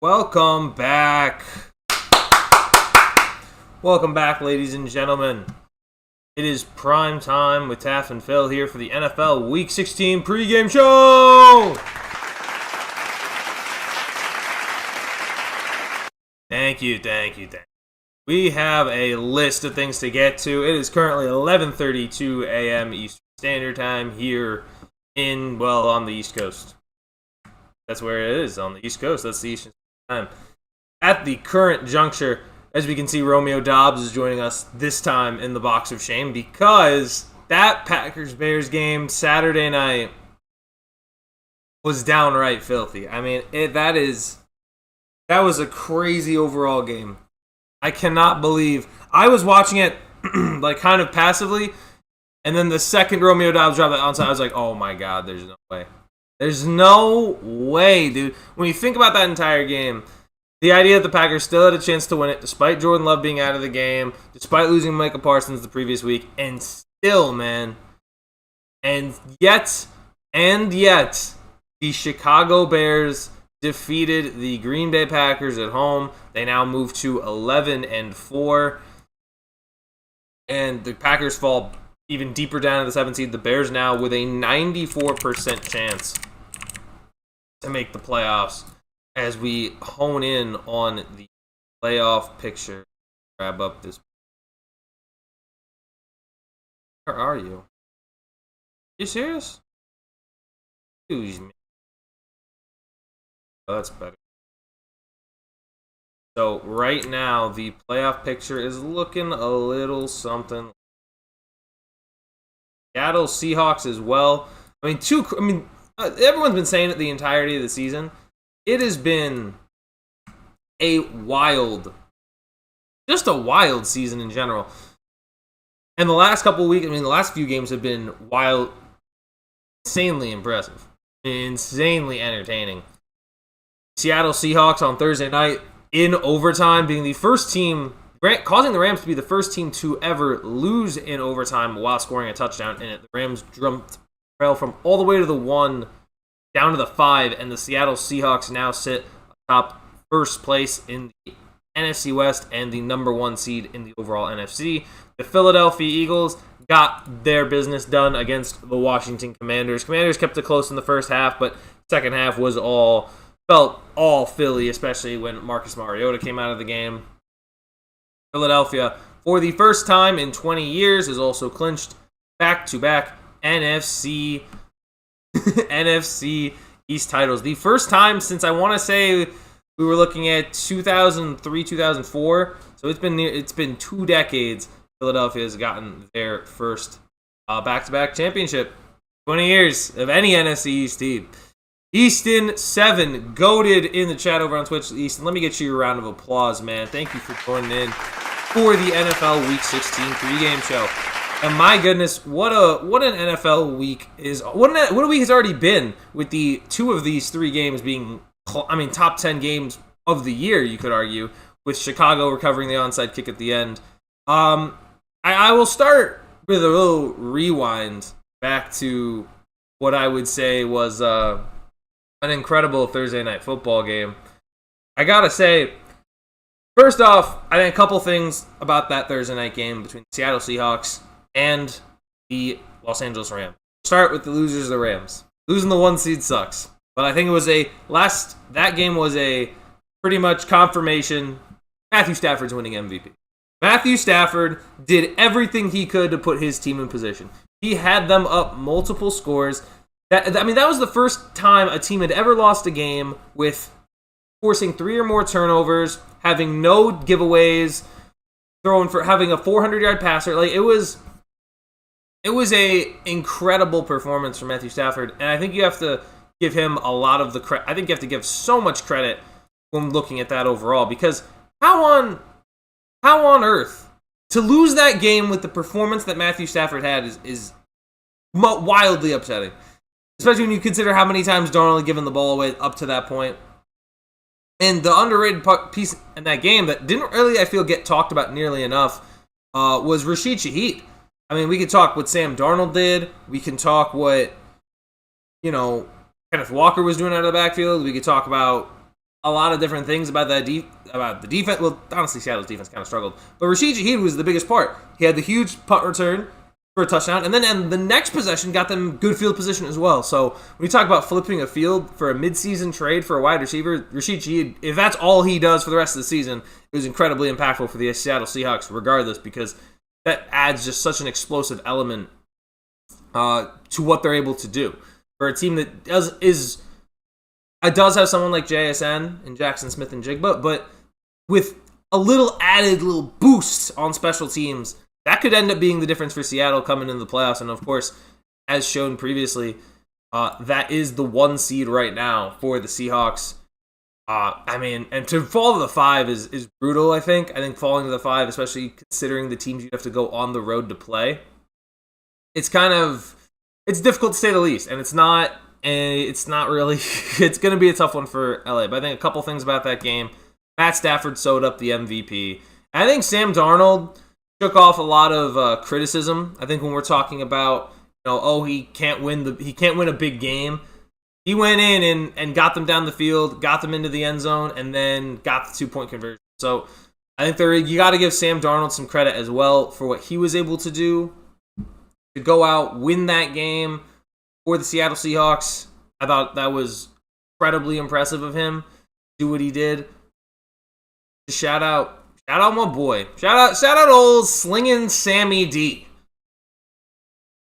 Welcome back. Welcome back, ladies and gentlemen. It is prime time with Taff and Phil here for the NFL Week 16 pregame show. Thank you. We have a list of things to get to. It is currently 11:32 a.m. Eastern Standard Time here on the East Coast. That's where it is, on the East Coast. That's the Eastern Standard Time. At the current juncture, as we can see, Romeo Dobbs is joining us this time in the Box of Shame because that Packers-Bears game Saturday night was downright filthy. I mean, that was a crazy overall game. I cannot believe I was watching it like kind of passively, and then the second Romeo Dobbs dropped that onside, I was like, oh my god, there's no way. There's no way, dude. When you think about that entire game, the idea that the Packers still had a chance to win it, despite Jordan Love being out of the game, despite losing Micah Parsons the previous week, and still, man, and yet, the Chicago Bears defeated the Green Bay Packers at home. They now move to 11-4, and the Packers fall even deeper down to the 7th seed. The Bears now with a 94% chance to make the playoffs. As we hone in on the playoff picture, grab up this. Where are you? You serious? Excuse me. Oh, that's better. So right now, the playoff picture is looking a little something. Seattle Seahawks as well. Everyone's been saying it the entirety of the season. It has been a wild season in general. And the last couple of weeks, the last few games have been wild, insanely impressive, insanely entertaining. Seattle Seahawks on Thursday night in overtime being the first team, causing the Rams to be the first team to ever lose in overtime while scoring a touchdown in it. The Rams fell from all the way to the 1 down to the 5, and the Seattle Seahawks now sit atop first place in the NFC West and the number 1 seed in the overall NFC. The Philadelphia Eagles got their business done against the Washington Commanders. Commanders kept it close in the first half, but second half felt all Philly, especially when Marcus Mariota came out of the game. Philadelphia, for the first time in 20 years, has also clinched back-to-back NFC East titles. The first time since I want to say we were looking at 2003, 2004. So it's been 2 decades. Philadelphia has gotten their first back-to-back championship. 20 years of any NFC East team. Easton 7, goated in the chat over on Twitch. Easton, let me get you a round of applause, man. Thank you for joining in for the NFL Week 16 pregame show. And my goodness, what an NFL week is! What a week has already been with the 2 of these 3 games being, top 10 games of the year. You could argue, with Chicago recovering the onside kick at the end. I will start with a little rewind back to what I would say was an incredible Thursday night football game. I gotta say, first off, I think a couple things about that Thursday night game between the Seattle Seahawks and the Los Angeles Rams. Start with the losers, the Rams. Losing the 1 seed sucks. But I think that game was a pretty much confirmation Matthew Stafford's winning MVP. Matthew Stafford did everything he could to put his team in position. He had them up multiple scores. That was the first time a team had ever lost a game with forcing 3 or more turnovers, having no giveaways, having a 400-yard passer. It was a incredible performance from Matthew Stafford, and I think you have to give him a lot of the credit. I think you have to give so much credit when looking at that overall, because how on earth to lose that game with the performance that Matthew Stafford had is wildly upsetting, especially when you consider how many times Darnold had given the ball away up to that point. And the underrated piece in that game that didn't really, I feel, get talked about nearly enough was Rashid Shaheed. We could talk what Sam Darnold did. We can talk what, Kenneth Walker was doing out of the backfield. We could talk about a lot of different things about about the defense. Well, honestly, Seattle's defense kind of struggled, but Rashid Shaheed was the biggest part. He had the huge punt return for a touchdown, and then the next possession got them good field position as well. So when you talk about flipping a field for a midseason trade for a wide receiver, Rashid Shaheed, if that's all he does for the rest of the season, it was incredibly impactful for the Seattle Seahawks regardless, because that adds just such an explosive element to what they're able to do. For a team that does have someone like JSN and Jackson Smith and Jigba, but with a little added little boost on special teams, that could end up being the difference for Seattle coming into the playoffs. And of course, as shown previously, that is the 1 seed right now for the Seahawks. And to fall to the 5 is brutal, I think. I think falling to the 5, especially considering the teams you have to go on the road to play, it's difficult to say the least. And it's not really, it's going to be a tough one for LA. But I think a couple things about that game. Matt Stafford sewed up the MVP. I think Sam Darnold shook off a lot of criticism. I think when we're talking about, he can't win a big game. He went in and got them down the field, got them into the end zone, and then got the 2-point conversion. So I think you got to give Sam Darnold some credit as well for what he was able to do to go out, win that game for the Seattle Seahawks. I thought that was incredibly impressive of him. Do what he did. Shout out my boy. Shout out old slinging Sammy D.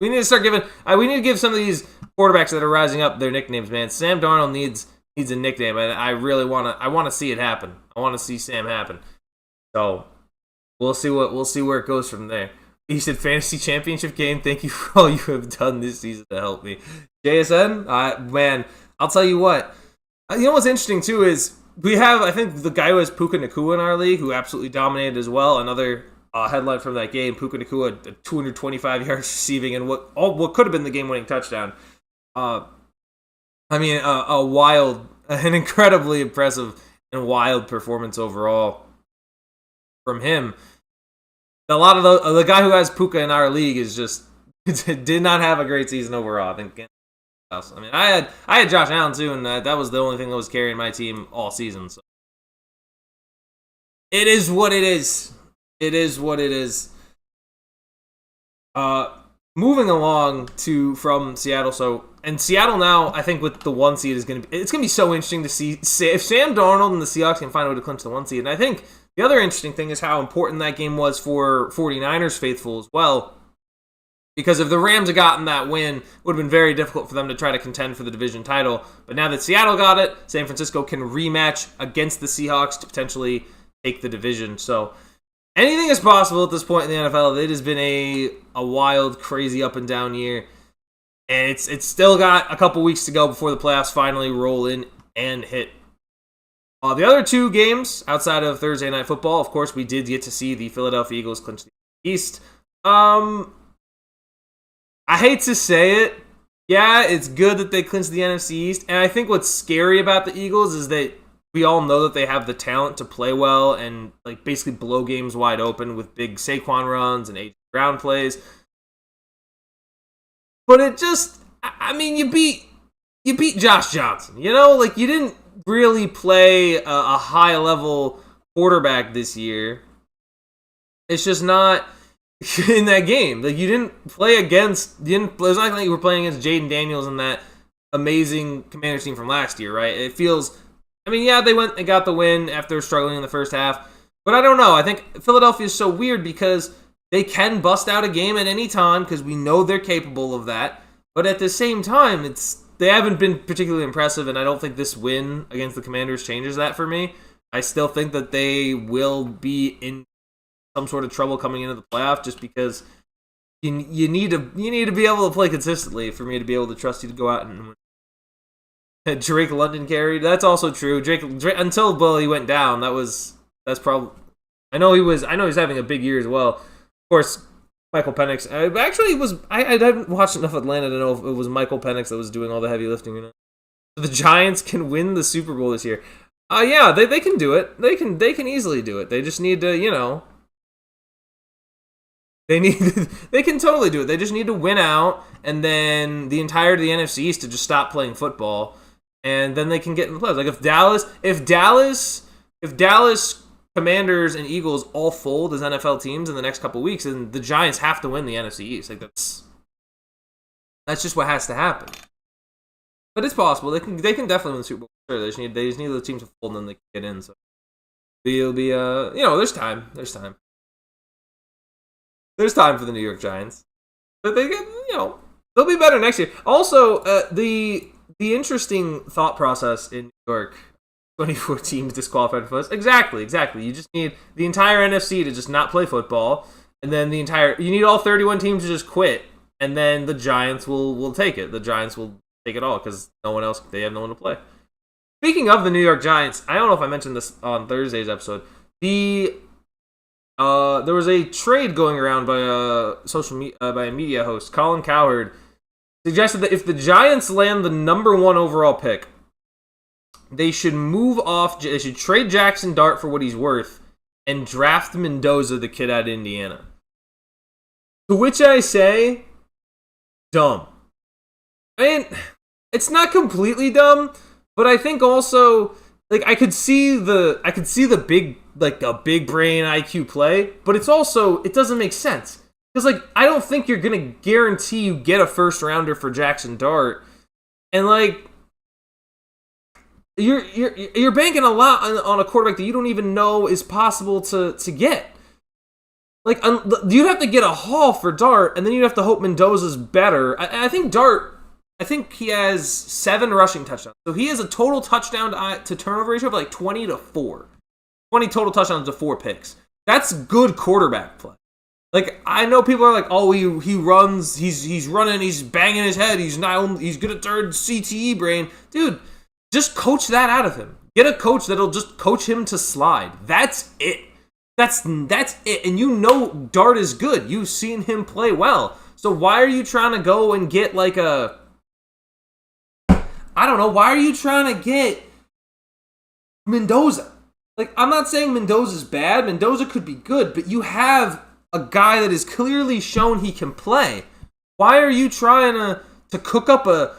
We need to give some of these quarterbacks that are rising up their nicknames, man. Sam Darnold needs a nickname, and I really want to see it happen. I want to see Sam happen. So we'll see where it goes from there. He said fantasy championship game. Thank you for all you have done this season to help me. JSN, man, I'll tell you what. You know what's interesting too is we have, I think, the guy who has Puka Nacua in our league, who absolutely dominated as well. Another headline from that game: Puka Nacua, 225 yards receiving, and what could have been the game-winning touchdown. An incredibly impressive and wild performance overall from him. A lot of the guy who has Puka in our league is just did not have a great season overall. I think. I had Josh Allen too, and that was the only thing that was carrying my team all season. So it is what it is. It is what it is. Moving along from Seattle. And Seattle now, I think with the 1 seed it's gonna be so interesting to see if Sam Darnold and the Seahawks can find a way to clinch the 1 seed. And I think the other interesting thing is how important that game was for 49ers faithful as well. Because if the Rams had gotten that win, it would have been very difficult for them to try to contend for the division title. But now that Seattle got it, San Francisco can rematch against the Seahawks to potentially take the division. So anything is possible at this point in the NFL. It has been a wild, crazy up and down year. And it's still got a couple weeks to go before the playoffs finally roll in and hit. The other 2 games outside of Thursday Night Football, of course, we did get to see the Philadelphia Eagles clinch the East. I hate to say it. Yeah, it's good that they clinched the NFC East. And I think what's scary about the Eagles is that we all know that they have the talent to play well and basically blow games wide open with big Saquon runs and A.J. Brown plays. But it just, you beat Josh Johnson. You didn't really play a high-level quarterback this year. It's just not in that game. You didn't play against, it was not like you were playing against Jaden Daniels and that amazing Commanders team from last year, right? It feels, they went and got the win after struggling in the first half. But I don't know. I think Philadelphia is so weird because they can bust out a game at any time because we know they're capable of that. But at the same time, they haven't been particularly impressive, and I don't think this win against the Commanders changes that for me. I still think that they will be in some sort of trouble coming into the playoff just because you need to be able to play consistently for me to be able to trust you to go out and win. Drake London carried. That's also true. Drake until he went down. That's probably. I know he's having a big year as well. Of course, Michael Penix. I haven't watched enough Atlanta to know if it was Michael Penix that was doing all the heavy lifting or not. The Giants can win the Super Bowl this year. Yeah, they can do it. They can easily do it. They just need to, They can totally do it. They just need to win out, and then the entirety of the NFC East to just stop playing football, and then they can get in the playoffs. Like if Dallas Commanders and Eagles all fold as NFL teams in the next couple weeks, then the Giants have to win the NFC East. Like that's just what has to happen. But it's possible they can definitely win the Super Bowl. Sure, they just need the teams to fold and then they can get in. So it'll be there's time. There's time for the New York Giants, but they get they'll be better next year. Also, the interesting thought process in New York. 24 teams disqualified for us. Exactly. You just need the entire NFC to just not play football, and then you need all 31 teams to just quit, and then the Giants will take it. The Giants will take it all because they have no one to play. Speaking of the New York Giants, I don't know if I mentioned this on Thursday's episode. There was a trade going around by a media host, Colin Cowherd, suggested that if the Giants land the number 1 overall pick, they should they should trade Jackson Dart for what he's worth and draft Mendoza, the kid out of Indiana. To which I say, dumb. I mean, it's not completely dumb, but I think also, like, I could see the big, like, a big brain IQ play, but it doesn't make sense. Because, like, I don't think you're going to guarantee you get a first rounder for Jackson Dart. And, like, You're banking a lot on a quarterback that you don't even know is possible to get. Like, you'd have to get a haul for Dart, and then you'd have to hope Mendoza's better. I think Dart, he has 7 rushing touchdowns. So he has a total touchdown to turnover ratio of like 20-4. 20 total touchdowns to 4 picks. That's good quarterback play. Like, I know people are like, oh, he runs, he's running, he's banging his head, he's good at third CTE brain. Dude, just coach that out of him. Get a coach that'll just coach him to slide. That's it. That's it. And Dart is good. You've seen him play well. So why are you trying to go and get like why are you trying to get Mendoza? Like, I'm not saying Mendoza's bad. Mendoza could be good, but you have a guy that is clearly shown he can play. Why are you trying to cook up a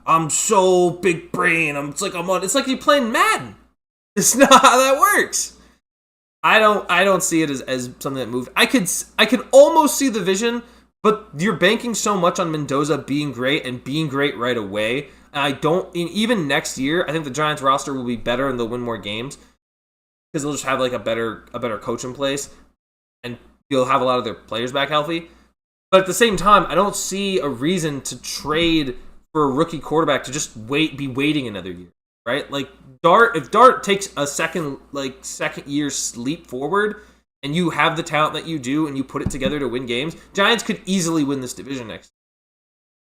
I'm so big brain. It's like you're playing Madden. It's not how that works. I don't see it as something that moved. I could almost see the vision, but you're banking so much on Mendoza being great and being great right away. And even next year, I think the Giants roster will be better and they'll win more games because they'll just have like a better coach in place and you'll have a lot of their players back healthy. But at the same time, I don't see a reason to trade for a rookie quarterback to just be waiting another year, right? Like if Dart takes a second year leap forward and you have the talent that you do and you put it together to win games, Giants could easily win this division next year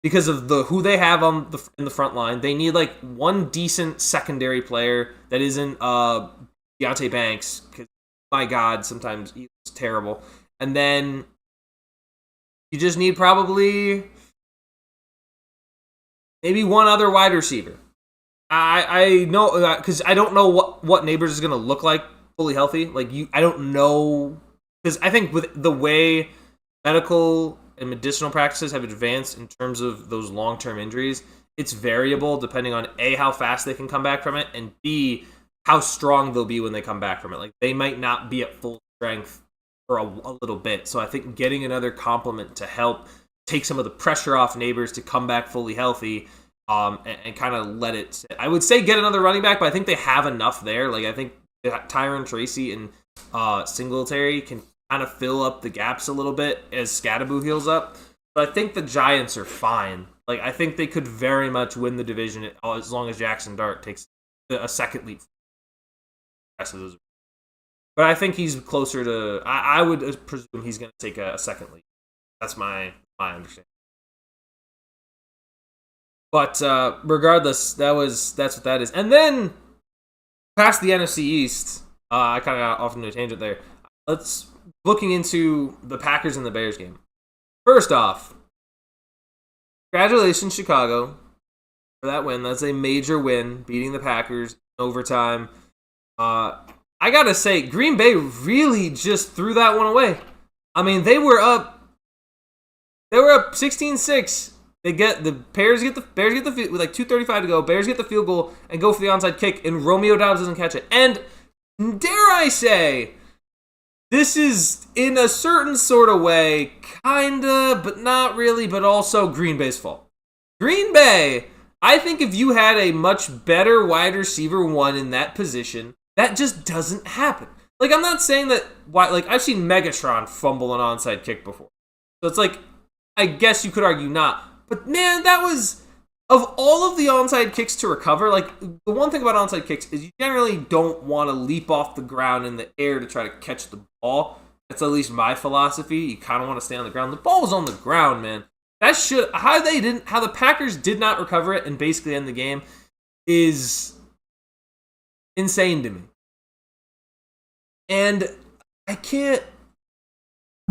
because of who they have in the front line. They need like one decent secondary player that isn't Deontay Banks because my God, sometimes he's terrible. And then you just need probably maybe one other wide receiver. I know because I don't know what Neighbors is going to look like fully healthy. I don't know because I think with the way medical and medicinal practices have advanced in terms of those long-term injuries, it's variable depending on A, how fast they can come back from it, and B, how strong they'll be when they come back from it. Like, they might not be at full strength for a little bit. So I think getting another complement to help take some of the pressure off Neighbors to come back fully healthy and kind of let it sit. I would say get another running back, but I think they have enough there. Like, I think Tyron Tracy and Singletary can kind of fill up the gaps a little bit as Scadaboo heals up. But I think the Giants are fine. Like, I think they could very much win the division as long as Jackson Dart takes a second leap. But I think he's closer to. I would presume he's going to take a second leap. That's my understanding. But regardless, that's what that is. And then past the NFC East, I kind of got off into a tangent there. Let's looking into the Packers and the Bears game. First off, congratulations, Chicago, for that win. That's a major win, beating the Packers in overtime. I gotta say, Green Bay really just threw that one away. I mean, they were up 16-6 Bears get the with like 2:35 to go. Bears get the field goal and go for the onside kick, and Romeo Doubs doesn't catch it. And dare I say, this is in a certain sort of way, kinda, but not really, but also Green Bay's fault. Green Bay, I think if you had a much better wide receiver one in that position, that just doesn't happen. Like, I'm not saying that, like, I've seen Megatron fumble an onside kick before. So it's like, I guess you could argue not. But man, that was, of all of the onside kicks to recover, like, the one thing about onside kicks is you generally don't want to leap off the ground in the air to try to catch the ball. That's at least my philosophy. You kind of want to stay on the ground. The ball was on the ground, man. How the Packers did not recover it and basically end the game is insane to me. And I can't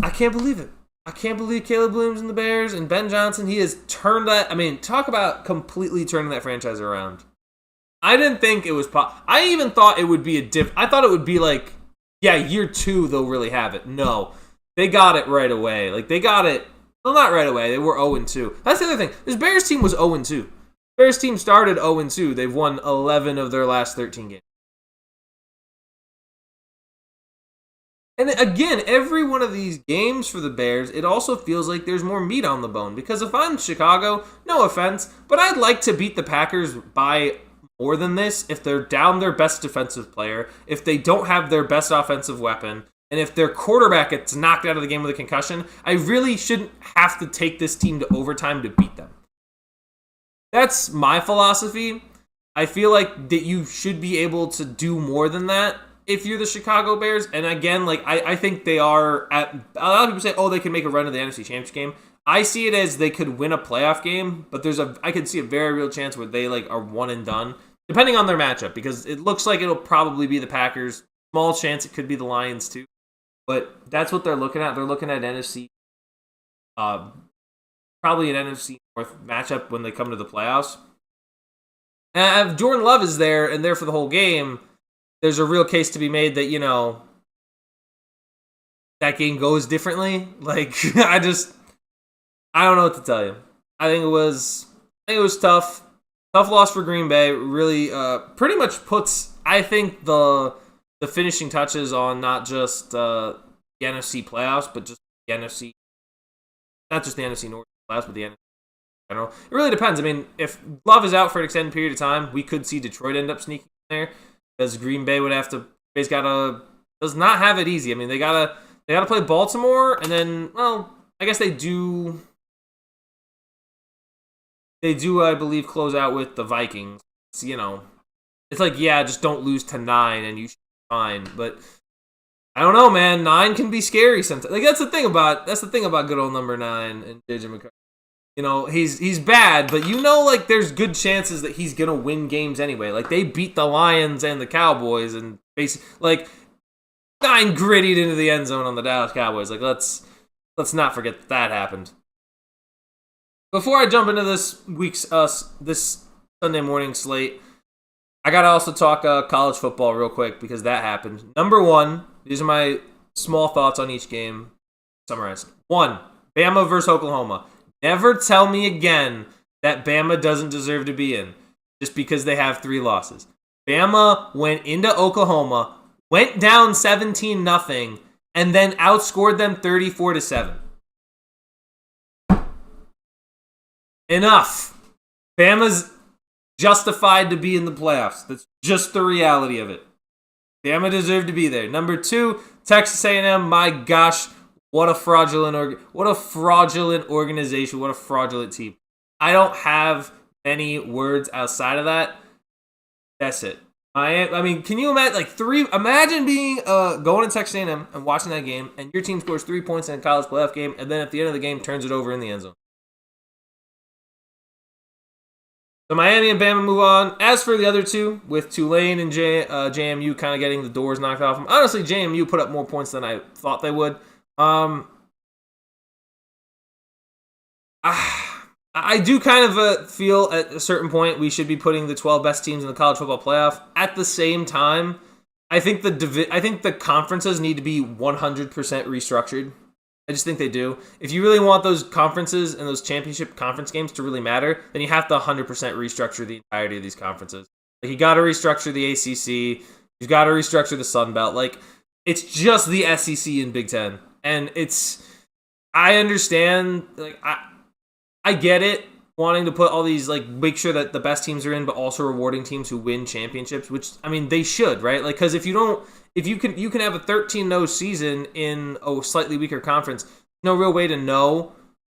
believe it. I can't believe Caleb Williams and the Bears and Ben Johnson. He has turned that. I mean, talk about completely turning that franchise around. I didn't think it was. I even thought it would be I thought it would be like, yeah, year 2 they'll really have it. No, they got it right away. Like, they got it. Well, not right away. They were 0-2. That's the other thing. This Bears team was 0-2. Bears team started 0-2. They've won 11 of their last 13 games. And again, every one of these games for the Bears, it also feels like there's more meat on the bone. Because if I'm Chicago, no offense, but I'd like to beat the Packers by more than this if they're down their best defensive player, if they don't have their best offensive weapon, and if their quarterback gets knocked out of the game with a concussion. I really shouldn't have to take this team to overtime to beat them. That's my philosophy. I feel like that you should be able to do more than that if you're the Chicago Bears. And again, like, I think they are at, a lot of people say, oh, they can make a run to the NFC Championship game. I see it as they could win a playoff game, but I could see a very real chance where they like are one and done, depending on their matchup, because it looks like it'll probably be the Packers. Small chance it could be the Lions too, but that's what they're looking at. They're looking at NFC, probably an NFC North matchup when they come to the playoffs. And if Jordan Love is there and there for the whole game, there's a real case to be made that, you know, that game goes differently. Like, I don't know what to tell you. I think it was tough. Tough loss for Green Bay. Really, pretty much puts, I think, the finishing touches on not just the NFC playoffs, but just the NFC, not just the NFC North playoffs, but the NFC in general. It really depends. I mean, if Love is out for an extended period of time, we could see Detroit end up sneaking in there, because Green Bay does not have it easy. I mean, they gotta play Baltimore, and then, well, I guess they do, I believe, close out with the Vikings. So, you know, it's like, yeah, just don't lose to 9 and you should be fine. But I don't know, man. 9 can be scary sometimes. Like, that's the thing about good old number 9 and JJ McCarthy. You know, he's bad, but you know, like, there's good chances that he's gonna win games anyway. Like, they beat the Lions and the Cowboys, and basically, like, 9 grittied into the end zone on the Dallas Cowboys. Like, let's not forget that happened. Before I jump into this week's this Sunday morning slate, I gotta also talk college football real quick, because that happened. Number 1, these are my small thoughts on each game. Summarized. 1, Bama versus Oklahoma. Never tell me again that Bama doesn't deserve to be in just because they have 3 losses. Bama went into Oklahoma, went down 17-0, and then outscored them 34-7. Enough. Bama's justified to be in the playoffs. That's just the reality of it. Bama deserved to be there. Number 2, Texas A&M. My gosh, what a fraudulent organization. What a fraudulent team. I don't have any words outside of that. That's it. I mean, can you imagine, like, imagine being going to Texas A&M and watching that game, and your team scores 3 points in a college playoff game, and then at the end of the game turns it over in the end zone. So Miami and Bama move on. As for the other two, with Tulane and JMU kind of getting the doors knocked off them, honestly, JMU put up more points than I thought they would. I do kind of feel at a certain point we should be putting the 12 best teams in the college football playoff. At the same time, I think the conferences need to be 100% restructured. I just think they do. If you really want those conferences and those championship conference games to really matter, then you have to 100% restructure the entirety of these conferences. Like, you got to restructure the ACC. You've got to restructure the Sun Belt. Like, it's just the SEC and Big Ten. And I understand, like, I get it, wanting to put all these, like, make sure that the best teams are in, but also rewarding teams who win championships, which, I mean, they should, right? Like, because if you can have a 13-0 season in a slightly weaker conference, no real way to know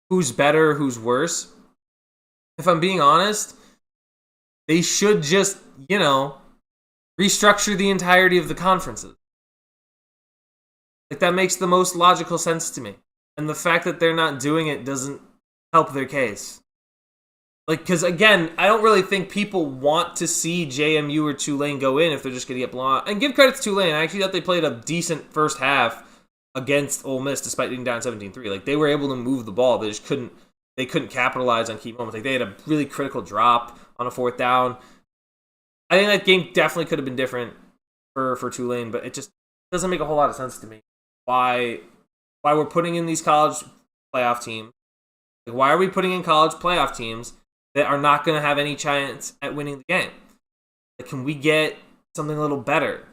who's better, who's worse. If I'm being honest, they should just, restructure the entirety of the conferences. Like, that makes the most logical sense to me. And the fact that they're not doing it doesn't help their case. Like, because again, I don't really think people want to see JMU or Tulane go in if they're just going to get blown out. And give credit to Tulane. I actually thought they played a decent first half against Ole Miss despite being down 17-3. Like, they were able to move the ball. They just couldn't capitalize on key moments. Like, they had a really critical drop on a 4th down. I think that game definitely could have been different for Tulane, but it just doesn't make a whole lot of sense to me. Why we're putting in these college playoff teams. Like, why are we putting in college playoff teams that are not going to have any chance at winning the game? Like, can we get something a little better?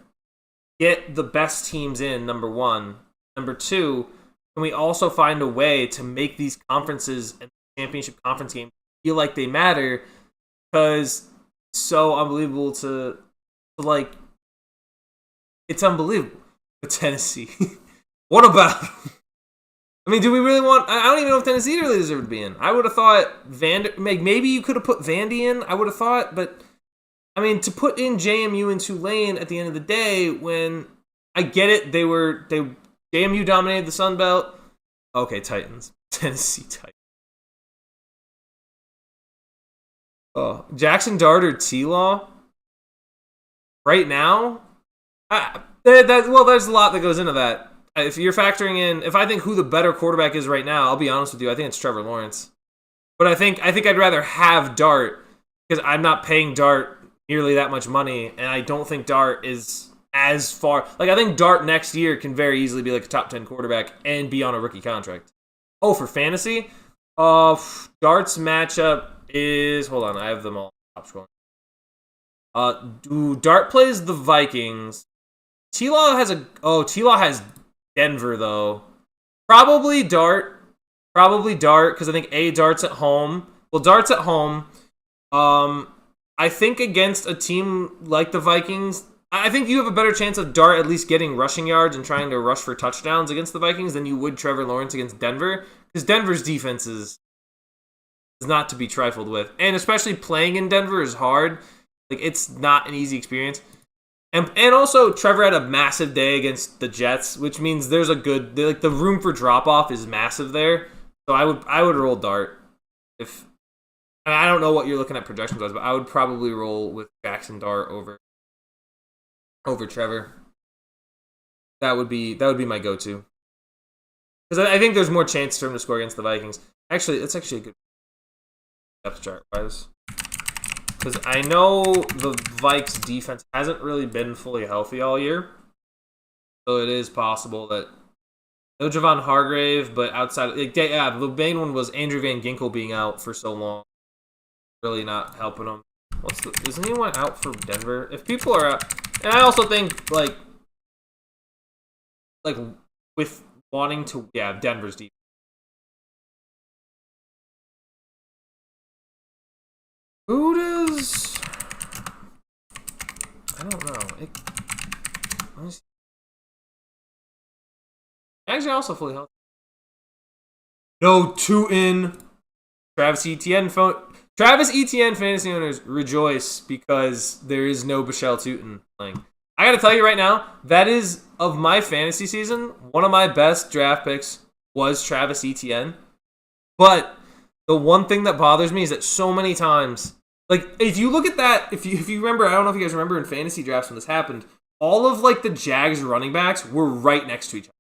Get the best teams in, number one. Number two, can we also find a way to make these conferences and championship conference games feel like they matter? Because it's so unbelievable to like, it's unbelievable. But Tennessee, what about? I mean, do we really want... I don't even know if Tennessee really deserved to be in. I would have thought maybe you could have put Vandy in, I would have thought, but I mean, to put in JMU and Tulane at the end of the day, when I get it, JMU dominated the Sun Belt. Okay, Titans. Tennessee Titans. Oh, Jackson Dart or T-Law? Right now? There's a lot that goes into that. If you're factoring in, if I think who the better quarterback is right now, I'll be honest with you, I think it's Trevor Lawrence. But I think I'd rather have Dart because I'm not paying Dart nearly that much money, and I don't think Dart is as far. Like, I think Dart next year can very easily be like a top 10 quarterback and be on a rookie contract. Oh, for fantasy, Dart's matchup is, hold on, I have them all. Stop scrolling. Dart plays the Vikings. T-Law has Denver, though. Probably Dart, because I think Dart's at home. Well, Dart's at home. I think against a team like the Vikings, I think you have a better chance of Dart at least getting rushing yards and trying to rush for touchdowns against the Vikings than you would Trevor Lawrence against Denver, because Denver's defense is not to be trifled with. And especially playing in Denver is hard. Like, it's not an easy experience. And also, Trevor had a massive day against the Jets, which means there's the room for drop-off is massive there. So I would roll Dart. I don't know what you're looking at projections-wise, but I would probably roll with Jackson Dart over Trevor. That would be my go-to. Because I think there's more chance for him to score against the Vikings. Actually, it's actually a good depth chart-wise. Because I know the Vikes defense hasn't really been fully healthy all year. So it is possible that no Javon Hargrave, but outside... the main one was Andrew Van Ginkel being out for so long. Really not helping him. Is anyone out for Denver? If people are out... And I also think, like with wanting to... Yeah, Denver's defense. Who does... I don't know. Actually, also fully healthy. No, 2 in. Travis Etienne fantasy owners rejoice because there is no Bichelle Tootin playing. I gotta tell you right now, that is, of my fantasy season, one of my best draft picks was Travis Etienne. But the one thing that bothers me is that so many times, like, if you look at that, if you remember, I don't know if you guys remember in fantasy drafts when this happened, all of, like, the Jags running backs were right next to each other.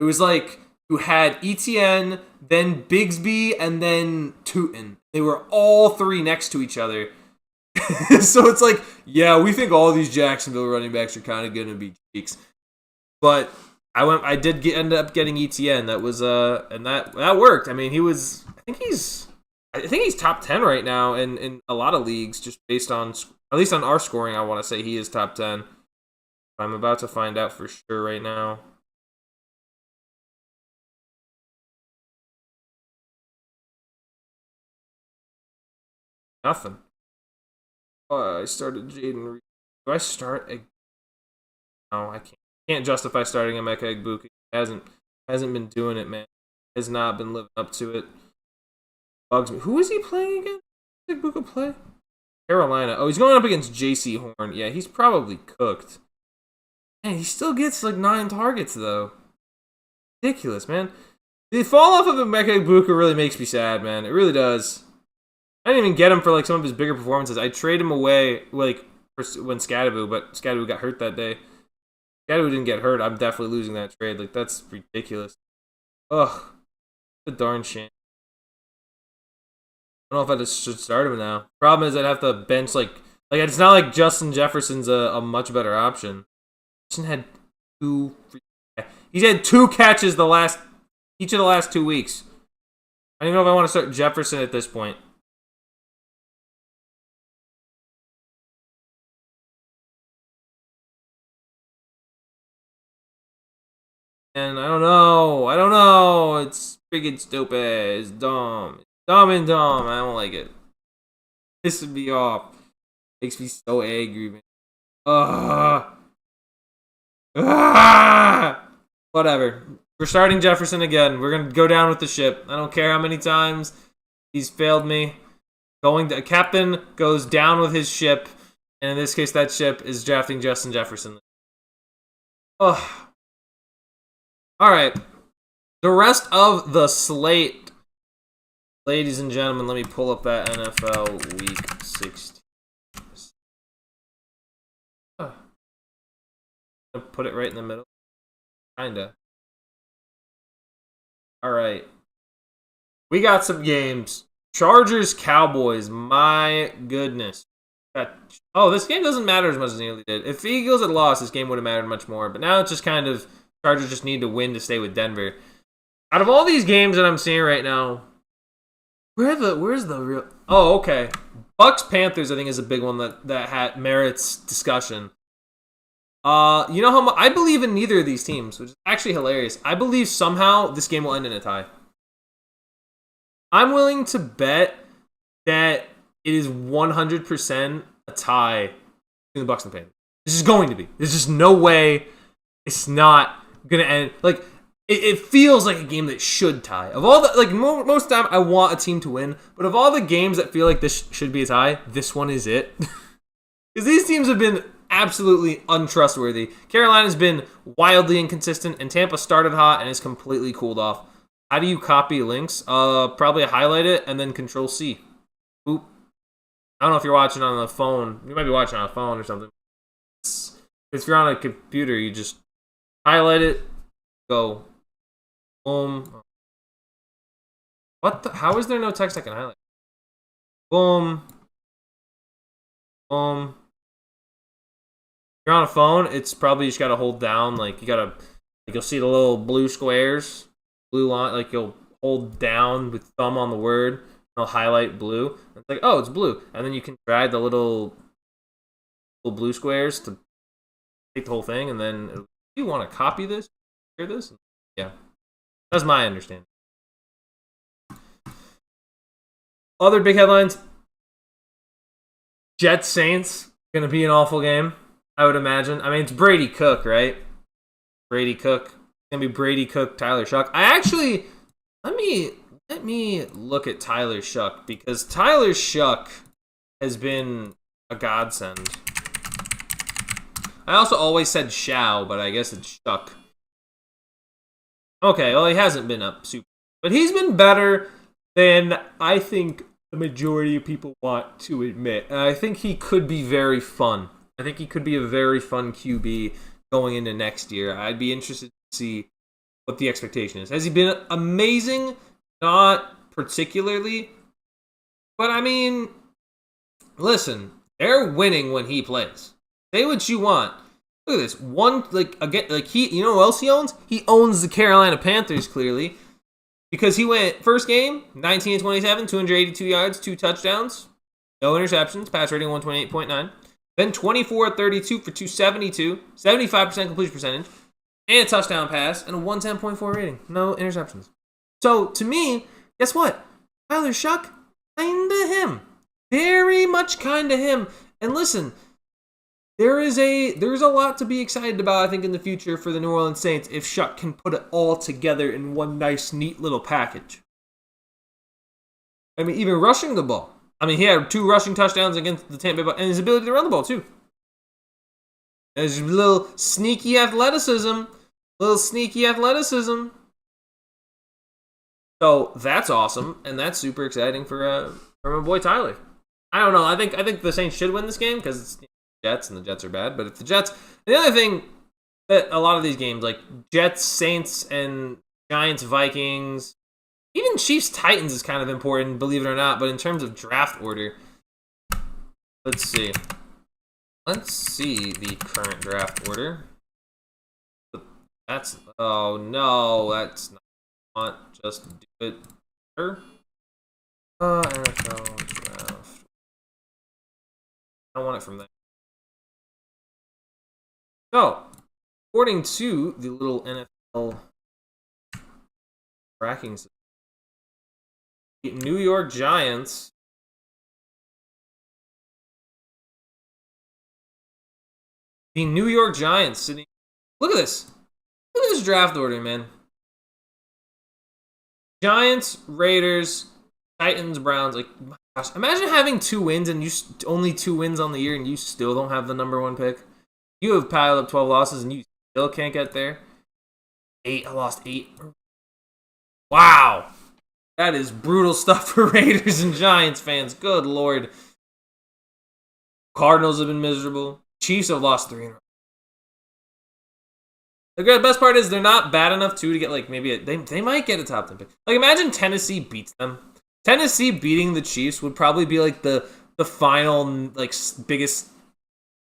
It was like, you had Etienne, then Bigsby, and then Tootin. They were all three next to each other. So it's like, yeah, we think all these Jacksonville running backs are kind of going to be cheeks. But I did end up getting ETN. That was and that worked. I mean, I think he's top 10 right now in a lot of leagues, just based on, at least on our scoring. I want to say he is top 10. I'm about to find out for sure right now. Nothing. I started Jaden Reed. Do I start a... No, I can't. Can't justify starting a Mecha Egg Hasn't been doing it, man. Has not been living up to it. Bugs me. Who is he playing again? Did Buka play? Carolina. Oh, he's going up against JC Horn. Yeah, he's probably cooked. Man, he still gets like 9 targets though. Ridiculous, man. The fall off of a Mecha Egg really makes me sad, man. It really does. I didn't even get him for like some of his bigger performances. I trade him away like when Scadaboo, but Scadaboo got hurt that day. Scadaboo didn't get hurt. I'm definitely losing that trade. Like, that's ridiculous. Ugh. The darn shame. I don't know if I just should start him now. Problem is I'd have to bench like it's not like Justin Jefferson's a much better option. Justin had he's had 2 catches each of the last 2 weeks. I don't even know if I want to start Jefferson at this point. And I don't know. It's freaking stupid. It's dumb. It's dumb and dumb. I don't like it. Pissing me off. Makes me so angry, man. Whatever. We're starting Jefferson again. We're gonna go down with the ship. I don't care how many times he's failed me. A captain goes down with his ship, and in this case, that ship is drafting Justin Jefferson. Ugh. All right, the rest of the slate, ladies and gentlemen. Let me pull up that NFL Week 16. Put it right in the middle, kinda. All right, we got some games. Chargers, Cowboys. My goodness. This game doesn't matter as much as it nearly did. If the Eagles had lost, this game would have mattered much more. But now it's just kind of. Chargers just need to win to stay with Denver. Out of all these games that I'm seeing right now, where's the real? Oh, okay. Bucks Panthers I think is a big one that merits discussion. You know how much I believe in neither of these teams, which is actually hilarious. I believe somehow this game will end in a tie. I'm willing to bet that it is 100% a tie between the Bucks and the Panthers. This is going to be. There's just no way it's not gonna end. Like it feels like a game that should tie. Of all the most of the time, I want a team to win, but of all the games that feel like this should be a tie, this one is it. Because these teams have been absolutely untrustworthy. Carolina's been wildly inconsistent, and Tampa started hot and has completely cooled off. How do you copy links? Probably highlight it and then Control C. Oop. I don't know if you're watching on the phone. You might be watching on a phone or something. If you're on a computer, you just highlight it, go, boom. What the? How is there no text I can highlight? Boom. Boom. If you're on a phone, it's probably just gotta hold down, you'll see the little blue squares, blue line, you'll hold down with thumb on the word, and it'll highlight blue. It's like, oh, it's blue. And then you can drag the little blue squares to take the whole thing, and then you want to copy this, share this? Yeah. That's my understanding. Other big headlines. Jets Saints. Going to be an awful game, I would imagine. I mean, it's Brady Cook, right? Brady Cook. It's going to be Brady Cook, Tyler Shuck. Let me look at Tyler Shuck, because Tyler Shuck has been a godsend. I also always said Shao, but I guess it's Shuck. Okay, well, he hasn't been up super, but he's been better than I think the majority of people want to admit. And I think he could be very fun. I think he could be a very fun QB going into next year. I'd be interested to see what the expectation is. Has he been amazing? Not particularly. But I mean, listen, they're winning when he plays. Say what you want. Look at this. One, like, again, like, you know who else he owns? He owns the Carolina Panthers, clearly. Because he went, first game, 19-27, 282 yards, 2 touchdowns, no interceptions, pass rating 128.9. Then 24-32 for 272, 75% completion percentage, and a touchdown pass, and a 110.4 rating. No interceptions. So, to me, guess what? Tyler Shuck, kinda him. Very much kinda him. And listen, there's a lot to be excited about, I think, in the future for the New Orleans Saints if Shuck can put it all together in one nice, neat little package. I mean, even rushing the ball. I mean, he had 2 rushing touchdowns against the Tampa Bay, and his ability to run the ball, too. There's a little sneaky athleticism. So, that's awesome, and that's super exciting for my boy Tyler. I don't know. I think the Saints should win this game because it's Jets, and the Jets are bad. But if the Jets... The other thing that a lot of these games, like Jets, Saints, and Giants, Vikings, even Chiefs, Titans is kind of important, believe it or not. But in terms of draft order, let's see. Let's see the current draft order. That's... Oh, no. That's not just do it. Sure. NFL draft. I don't want it from there. So, according to the little NFL tracking system, the New York Giants sitting. Look at this. Look at this draft order, man. Giants, Raiders, Titans, Browns. Like, my gosh, imagine having 2 wins and you only 2 wins on the year and you still don't have the number 1 pick. You have piled up 12 losses and you still can't get there. I lost 8. Wow. That is brutal stuff for Raiders and Giants fans. Good Lord. Cardinals have been miserable. Chiefs have lost 3 in a row. The best part is they're not bad enough, too, to get, like, maybe they might get a top 10 pick. Like, imagine Tennessee beats them. Tennessee beating the Chiefs would probably be, like, the final, like, biggest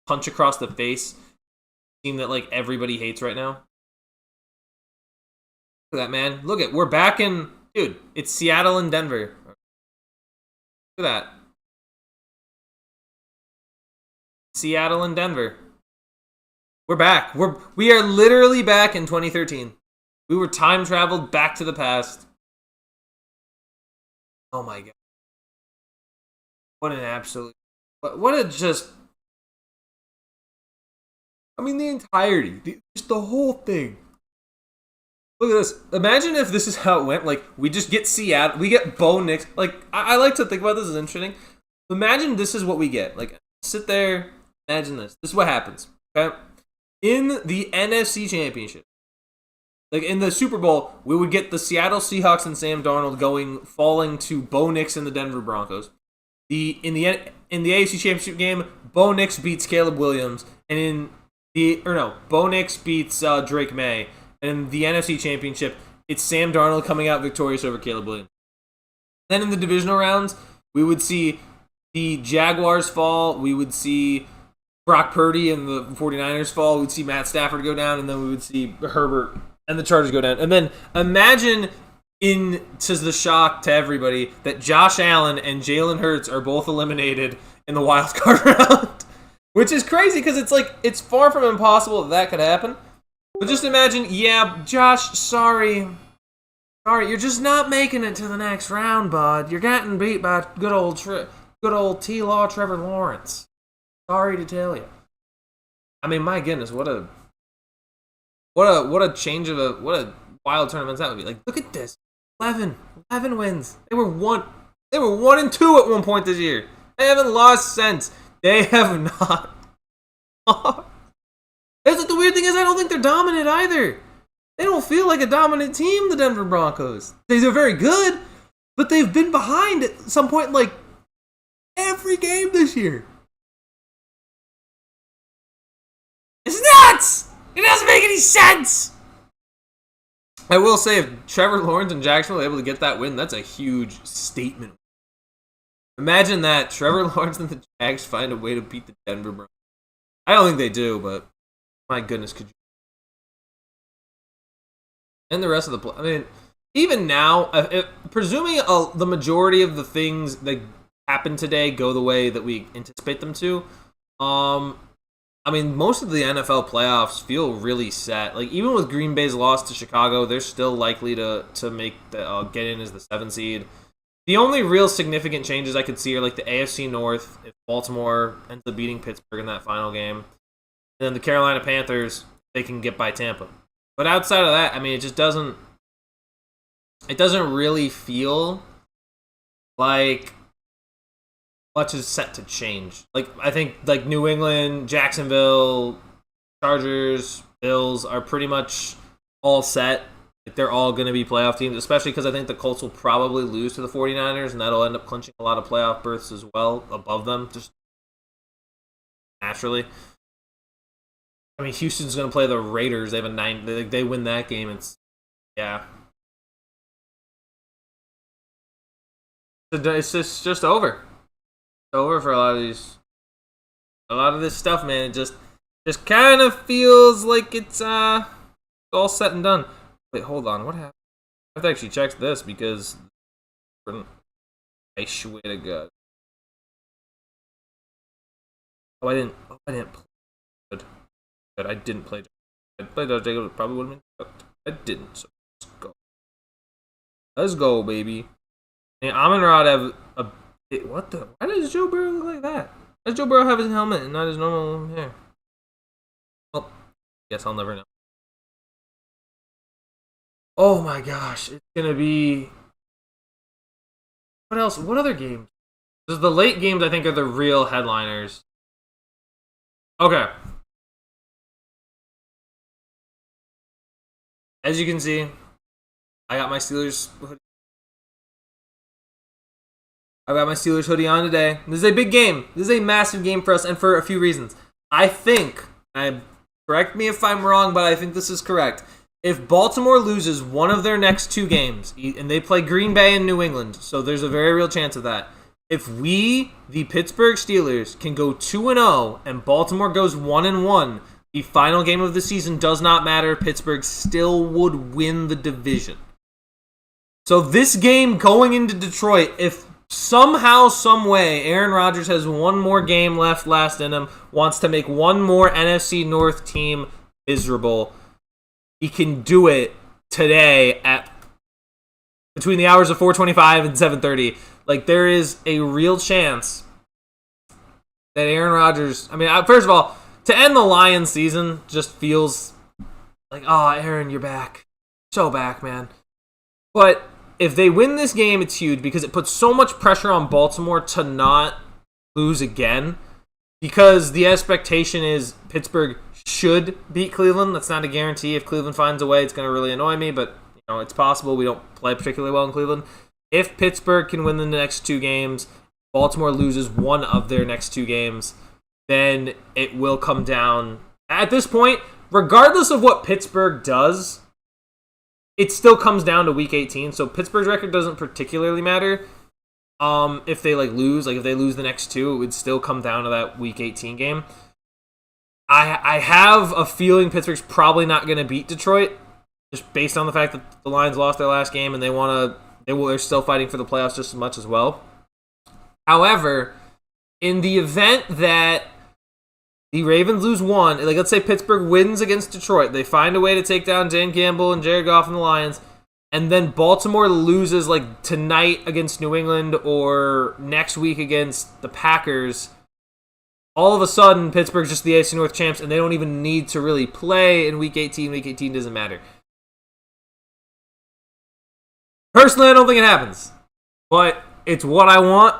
punch across the face team that, like, everybody hates right now. Look at that, man. Look at, we're back in, dude, it's Seattle and Denver. Look at that. Seattle and Denver. We're back. We are literally back in 2013. We were time traveled back to the past. Oh my god. What an absolute... What a just... I mean, the entirety. Just the whole thing. Look at this. Imagine if this is how it went. Like, we just get Seattle. We get Bo Nix. Like, I like to think about this as interesting. Imagine this is what we get. Like, sit there. Imagine this. This is what happens. Okay? In the NFC Championship, like in the Super Bowl, we would get the Seattle Seahawks and Sam Darnold falling to Bo Nix and the Denver Broncos. In the AFC Championship game, Bo Nix beats Caleb Williams, and Bo Nix beats Drake May. And in the NFC Championship, it's Sam Darnold coming out victorious over Caleb Williams. Then in the divisional rounds, we would see the Jaguars fall. We would see Brock Purdy and the 49ers fall. We'd see Matt Stafford go down, and then we would see Herbert and the Chargers go down. And then imagine, to the shock to everybody, that Josh Allen and Jalen Hurts are both eliminated in the wild card round. Which is crazy because it's like, it's far from impossible that could happen. But just imagine, yeah, Josh, sorry, you're just not making it to the next round, bud. You're getting beat by good old T-Law Trevor Lawrence. Sorry to tell you. I mean, my goodness, what a change of what a wild tournament that would be. Like, look at this, 11 wins. They were 1-2 at one point this year. They haven't lost since. They have not. That's the weird thing is, I don't think they're dominant either. They don't feel like a dominant team, the Denver Broncos. They're very good, but they've been behind at some point, like every game this year. It's nuts! It doesn't make any sense! I will say, if Trevor Lawrence and Jacksonville are able to get that win, that's a huge statement. Imagine that. Trevor Lawrence and the Jags find a way to beat the Denver Broncos. I don't think they do, but My goodness, could you? And the rest of the I mean, even now, presuming the majority of the things that happen today go the way that we anticipate them to, I mean, most of the NFL playoffs feel really set. Like, even with Green Bay's loss to Chicago, they're still likely to make get in as the 7th seed. The only real significant changes I could see are like the AFC North if Baltimore ends up beating Pittsburgh in that final game. And then the Carolina Panthers, they can get by Tampa. But outside of that, I mean, it just doesn't really feel like much is set to change. Like, I think like New England, Jacksonville, Chargers, Bills are pretty much all set. Like, they're all going to be playoff teams, especially because I think the Colts will probably lose to the 49ers, and that'll end up clinching a lot of playoff berths as well above them, just naturally. I mean, Houston's going to play the Raiders. They have a 9. They win that game. It's just over. It's over for a lot of this stuff, man. It just kind of feels like it's all set and done. Wait, hold on. What happened? I have to actually check this because I swear to God. I didn't play. Good. I didn't play. I played Jacobs. Probably would have been cooked. I didn't. So let's go. Let's go, baby. And Amon-Ra have a. What the? Why does Joe Burrow look like that? Why does Joe Burrow have his helmet and not his normal hair? Well, guess I'll never know. Oh my gosh, it's gonna be. What else? What other games? Because the late games, I think, are the real headliners. Okay. As you can see, I got my Steelers hoodie. I got my Steelers hoodie on today. This is a big game. This is a massive game for us, and for a few reasons. I think, correct me if I'm wrong, but I think this is correct. If Baltimore loses one of their next 2 games, and they play Green Bay and New England, so there's a very real chance of that. If we, the Pittsburgh Steelers, can go 2-0 and Baltimore goes 1-1, the final game of the season does not matter. Pittsburgh still would win the division. So this game going into Detroit, if somehow, some way, Aaron Rodgers has one more game left in him, wants to make one more NFC North team miserable, he can do it today at between the hours of 4:25 and 7:30. Like, there is a real chance that Aaron Rodgers... I mean, first of all, to end the Lions season just feels like, oh, Aaron, you're back. So back, man. But if they win this game, it's huge because it puts so much pressure on Baltimore to not lose again, because the expectation is Pittsburgh should beat Cleveland. That's not a guarantee. If Cleveland finds a way, it's going to really annoy me, but it's possible. We don't play particularly well in Cleveland. If Pittsburgh can win the next 2 games, Baltimore loses one of their next 2 games, then it will come down. At this point, regardless of what Pittsburgh does, it still comes down to Week 18. So Pittsburgh's record doesn't particularly matter. If they lose, if they lose the next 2, it would still come down to that Week 18 game. I have a feeling Pittsburgh's probably not going to beat Detroit, just based on the fact that the Lions lost their last game and they're still fighting for the playoffs just as much as well. However, in the event that the Ravens lose one, let's say Pittsburgh wins against Detroit, they find a way to take down Dan Campbell and Jared Goff and the Lions, and then Baltimore loses tonight against New England or next week against the Packers, all of a sudden Pittsburgh's just the AFC North champs and they don't even need to really play in Week 18. Week 18 doesn't matter. Personally, I don't think it happens, but it's what I want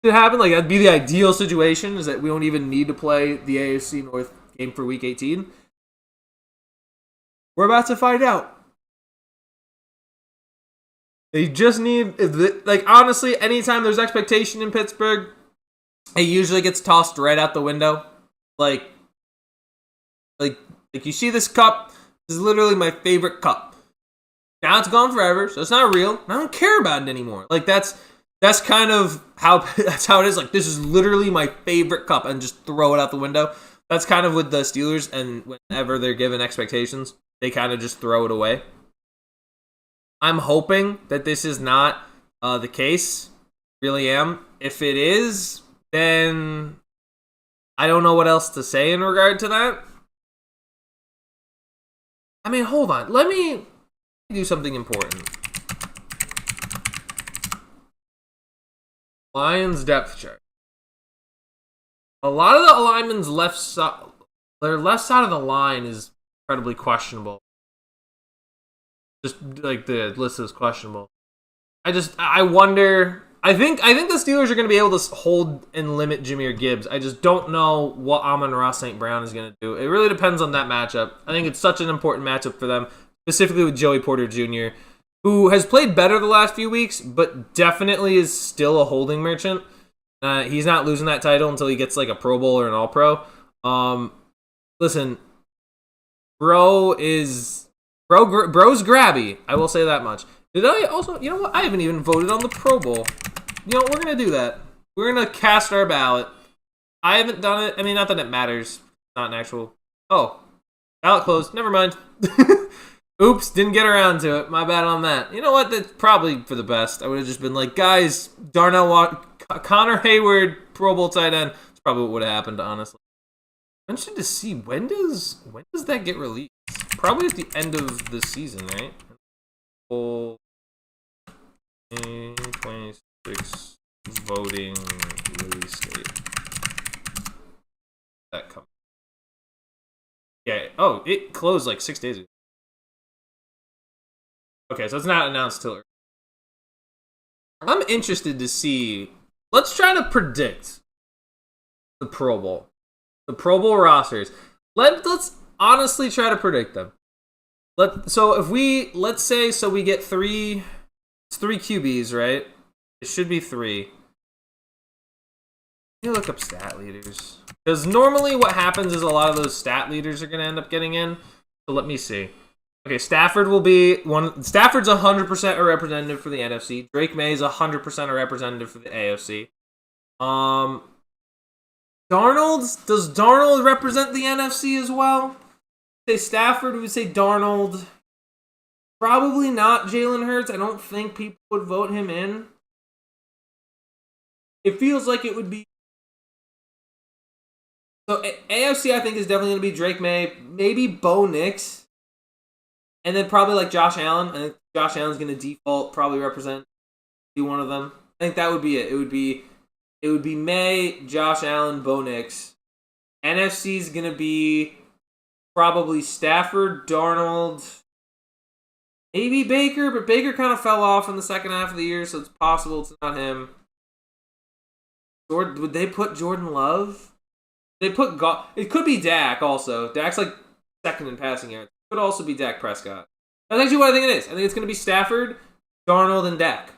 to happen. That'd be the ideal situation, is that we don't even need to play the AFC North game for Week 18. We're about to find out. They just need, honestly, anytime there's expectation in Pittsburgh, it usually gets tossed right out the window. Like you see this cup, this is literally my favorite cup. Now it's gone forever, so it's not real. I don't care about it anymore. That's kind of how it is. This is literally my favorite cup, and just throw it out the window. That's kind of with the Steelers, and whenever they're given expectations, they kind of just throw it away. I'm hoping that this is not the case. Really am. If it is, then I don't know what else to say in regard to that. I mean, hold on. Let me do something important. Lions depth chart. A lot of the linemen's left side, their left side of the line is incredibly questionable. Just like the list is questionable. I wonder. I think the Steelers are going to be able to hold and limit Jahmyr Gibbs. I just don't know what Amon-Ra St. Brown is going to do. It really depends on that matchup. I think it's such an important matchup for them, specifically with Joey Porter Jr., who has played better the last few weeks, but definitely is still a holding merchant. He's not losing that title until he gets like a Pro Bowl or an All-Pro. Listen, bro's grabby. I will say that much. Did I also? You know what? I haven't even voted on the Pro Bowl. You know, we're going to do that. We're going to cast our ballot. I haven't done it. I mean, not that it matters. It's not an actual... Oh. Ballot closed. Never mind. Oops. Didn't get around to it. My bad on that. You know what? That's probably for the best. I would have just been like, guys, Connor Hayward, Pro Bowl tight end. That's probably what would have happened, honestly. I'm interested to see, when does that get released? Probably at the end of the season, right? 26 voting release date. That comes. Yeah. Oh, it closed like 6 days ago. Okay, so it's not announced till. I'm interested to see. Let's try to predict the Pro Bowl. The Pro Bowl rosters. Let's honestly try to predict them. Let's say we get three. It's 3 QBs, right? It should be 3. Let me look up stat leaders. Because normally what happens is a lot of those stat leaders are going to end up getting in. So let me see. Okay, Stafford will be one. Stafford's 100% a representative for the NFC. Drake May is 100% a representative for the AFC. Does Darnold represent the NFC as well? Say Stafford, we would say Darnold. Probably not Jalen Hurts. I don't think people would vote him in. It feels like it would be. So AFC, I think, is definitely going to be Drake May, maybe Bo Nix, and then probably like Josh Allen. I think Josh Allen's going to default, probably be one of them. I think that would be it. It would be May, Josh Allen, Bo Nix. NFC is going to be probably Stafford, Darnold, maybe Baker, but Baker kind of fell off in the second half of the year, so it's possible it's not him. Would they put Jordan Love? It could be Dak also. Dak's like second in passing yards. It could also be Dak Prescott. That's actually what I think it is. I think it's going to be Stafford, Darnold, and Dak. I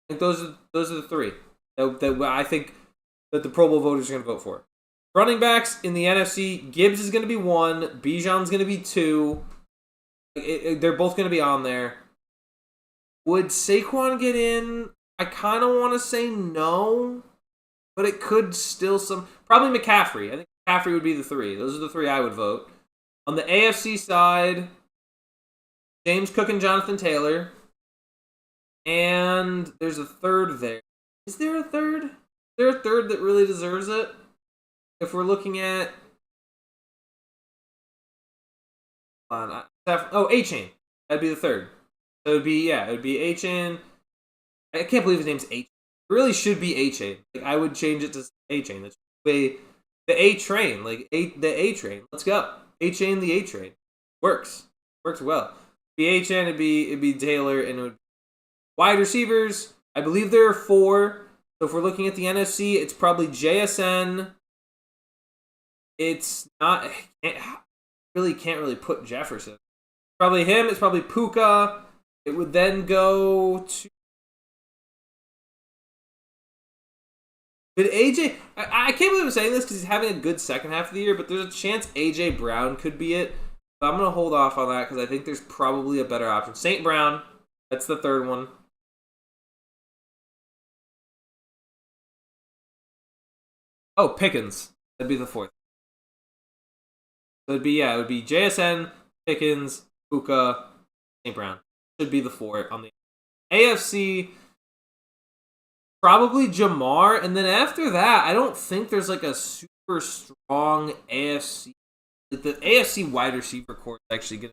think those are the 3 that I think that the Pro Bowl voters are going to vote for. Running backs in the NFC, Gibbs is going to be 1, Bijan's going to be 2. They're both going to be on there. Would Saquon get in? I kind of want to say no, but it could still probably McCaffrey. I think McCaffrey would be the 3. Those are the 3 I would vote. On the AFC side, James Cook and Jonathan Taylor. And there's a third there. Is there a third? Is there a third that really deserves it? If we're looking at... A-Chain. That'd be the third. So it would be A-Chain. I can't believe his name's A-Chain. It really should be A-Chain. Like, I would change it to A-Chain. That's the A-Train. Like, the A-Train. Let's go. A-Chain, the A-Train. Works well. The A-Chain, it'd be Taylor, and it would be wide receivers. I believe there are 4. So if we're looking at the NFC, it's probably JSN. It's not... can't really put Jefferson. Probably him. It's probably Puka. It would then go to... But AJ... I can't believe I'm saying this because he's having a good second half of the year, but there's a chance AJ Brown could be it. But I'm going to hold off on that because I think there's probably a better option. St. Brown. That's the third one. Oh, Pickens. That'd be the 4th. It would be JSN, Pickens, Puka, St. Brown. Should be the 4 on the AFC. Probably Jamar, and then after that, I don't think there's like a super strong AFC. Like the AFC wide receiver core is actually good.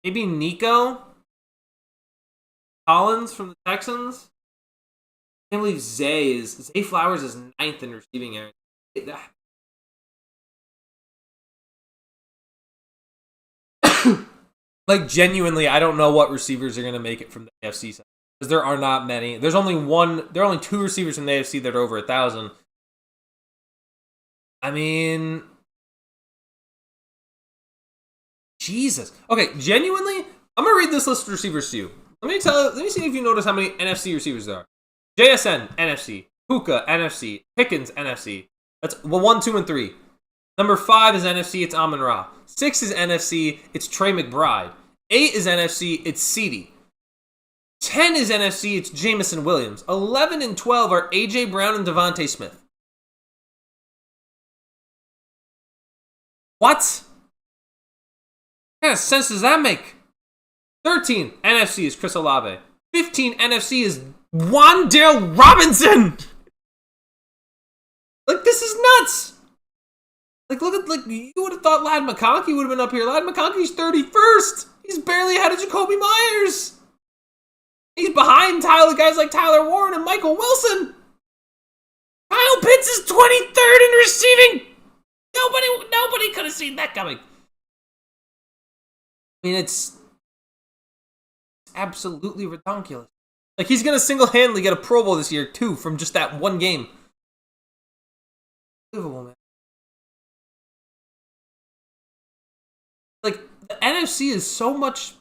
Maybe Nico Collins from the Texans. I can't believe Zay Flowers is 9th in receiving area. Like, genuinely, I don't know what receivers are going to make it from the AFC side. Because there are not many. There are only 2 receivers from the AFC that are over 1,000. I mean, Jesus. Okay, genuinely, I'm going to read this list of receivers to you. Let me see if you notice how many NFC receivers there are. JSN, NFC. Puka, NFC. Pickens, NFC. That's 1, 2, and 3. Number 5 is NFC, it's Amon-Ra. 6 is NFC, it's Trey McBride. 8 is NFC, it's CeeDee. 10 is NFC, it's Jamison Williams. 11 and 12 are A.J. Brown and Devontae Smith. What? What kind of sense does that make? 13 NFC is Chris Olave. 15 NFC is Wan'Dale Robinson. Like, this is nuts. Like, you would have thought Ladd McConkey would have been up here. Ladd McConkey's 31st. He's barely ahead of Jacoby Myers. He's behind guys like Tyler Warren and Michael Wilson. Kyle Pitts is 23rd in receiving. Nobody could have seen that coming. I mean, it's absolutely ridiculous. Like, he's going to single-handedly get a Pro Bowl this year, too, from just that one game. Unbelievable, man. Like, the NFC is so much...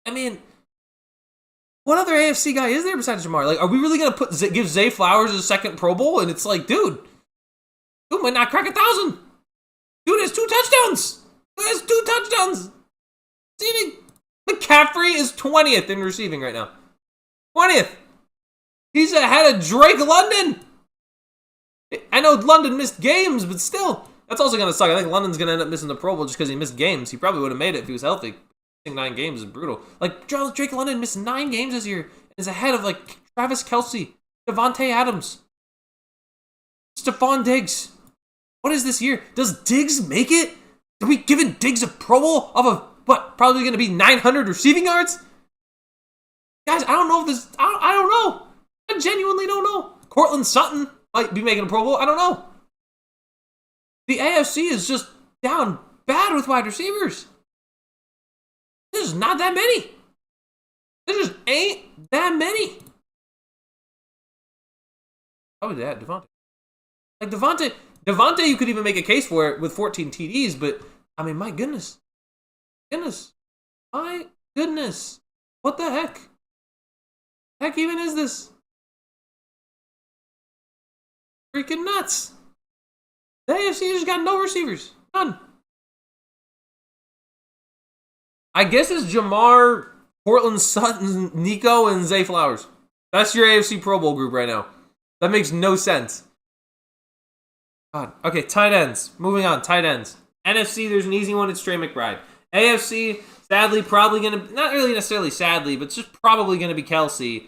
I mean, what other AFC guy is there besides Jamar? Like, are we really going to give Zay Flowers a second Pro Bowl? And it's like, dude might not crack 1,000. Dude has 2 touchdowns. Receiving. McCaffrey is 20th in receiving right now. 20th. He's ahead of Drake London. I know London missed games, but still... That's also going to suck. I think London's going to end up missing the Pro Bowl just because he missed games. He probably would have made it if he was healthy. Missing 9 games is brutal. Like, Drake London missed 9 games this year. Is ahead of, like, Travis Kelce, Devontae Adams, Stephon Diggs. What is this year? Does Diggs make it? Are we giving Diggs a Pro Bowl off of, what, probably going to be 900 receiving yards? Guys, I don't know if this... I don't know. I genuinely don't know. Cortland Sutton might be making a Pro Bowl. I don't know. The AFC is just down bad with wide receivers. There's not that many. There just ain't that many. Probably that, Devontae. Like, Devontae, you could even make a case for it with 14 TDs, but, I mean, my goodness. My goodness. What the heck? Heck even is this? Freaking nuts. The AFC just got no receivers. None. I guess it's Jamar, Cortland Sutton, Nico, and Zay Flowers. That's your AFC Pro Bowl group right now. That makes no sense. God. Okay, tight ends. Moving on, tight ends. NFC, there's an easy one. It's Trey McBride. AFC, sadly, probably going to... Not really necessarily sadly, but it's just probably going to be Kelce.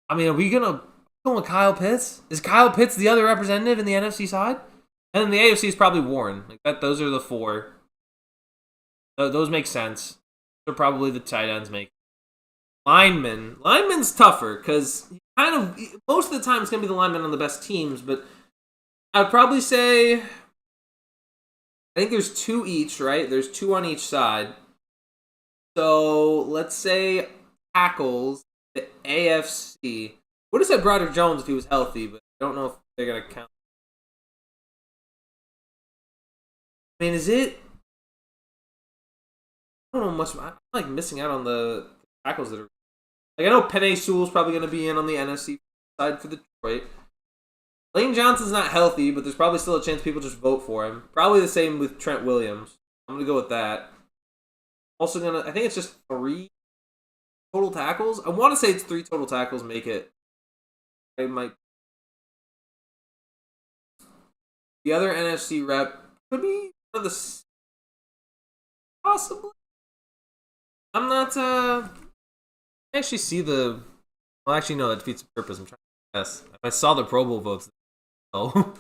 I mean, are we going to go with Kyle Pitts? Is Kyle Pitts the other representative in the NFC side? And then the AFC is probably Warren. Like that. Those are the 4. Those make sense. They're probably the tight ends make. Lineman's tougher because kind of most of the time it's going to be the linemen on the best teams, but I'd probably say I think there's 2 each, right? There's 2 on each side. So let's say tackles, the AFC. Would have said Broderick Jones if he was healthy, but I don't know if they're going to count. I mean, is it... I don't know much. I'm like missing out on the tackles that are... Like, I know Penei Sewell's probably going to be in on the NFC side for Detroit. Lane Johnson's not healthy, but there's probably still a chance people just vote for him. Probably the same with Trent Williams. I'm going to go with that. Also going to... I think it's just 3 total tackles. I want to say it's 3 total tackles make it. I might... The other NFC rep... could be one of the possibly. I'm not. I actually see the. Well, actually, no, that defeats the purpose. I'm trying to guess. If I saw the Pro Bowl votes, oh,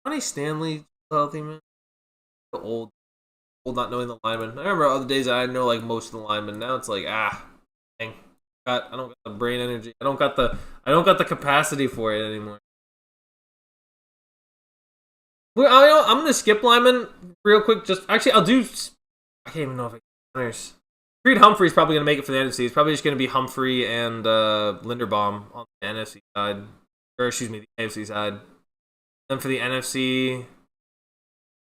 Ronnie Stanley, healthy man. Old, not knowing the linemen. I remember other days I know like most of the linemen. Now it's like dang, I don't got the brain energy. I don't got the capacity for it anymore. Well, I'm gonna skip linemen real quick. Just actually, I'll do. I can't even know if I can. Creed Humphrey's probably gonna make it for the NFC. It's probably just gonna be Humphrey and Linderbaum on the NFC side, or excuse me, the AFC side. Then for the NFC,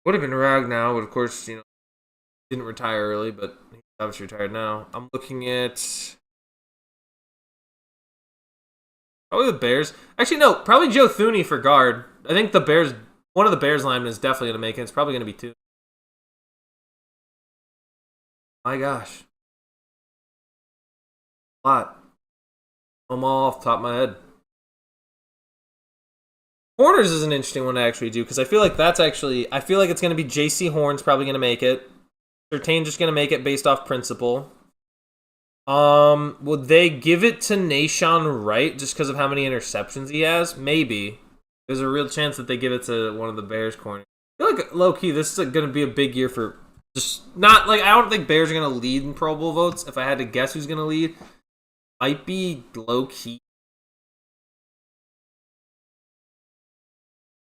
would have been Ragnow, but of course, didn't retire early, but he's obviously retired now. I'm looking at probably the Bears. Actually, no, probably Joe Thuney for guard. I think the Bears, one of the Bears linemen is definitely gonna make it. It's probably gonna be two. My gosh. A lot. I'm all off the top of my head. Corners is an interesting one to actually do because I feel like it's going to be J.C. Horn's probably going to make it. Surtain just going to make it based off principle. Would they give it to Nashawn Wright just because of how many interceptions he has? Maybe. There's a real chance that they give it to one of the Bears corners. I feel like low-key this is going to be a big year for just not like I don't think Bears are going to lead in Pro Bowl votes. If I had to guess who's going to lead, might be low-key.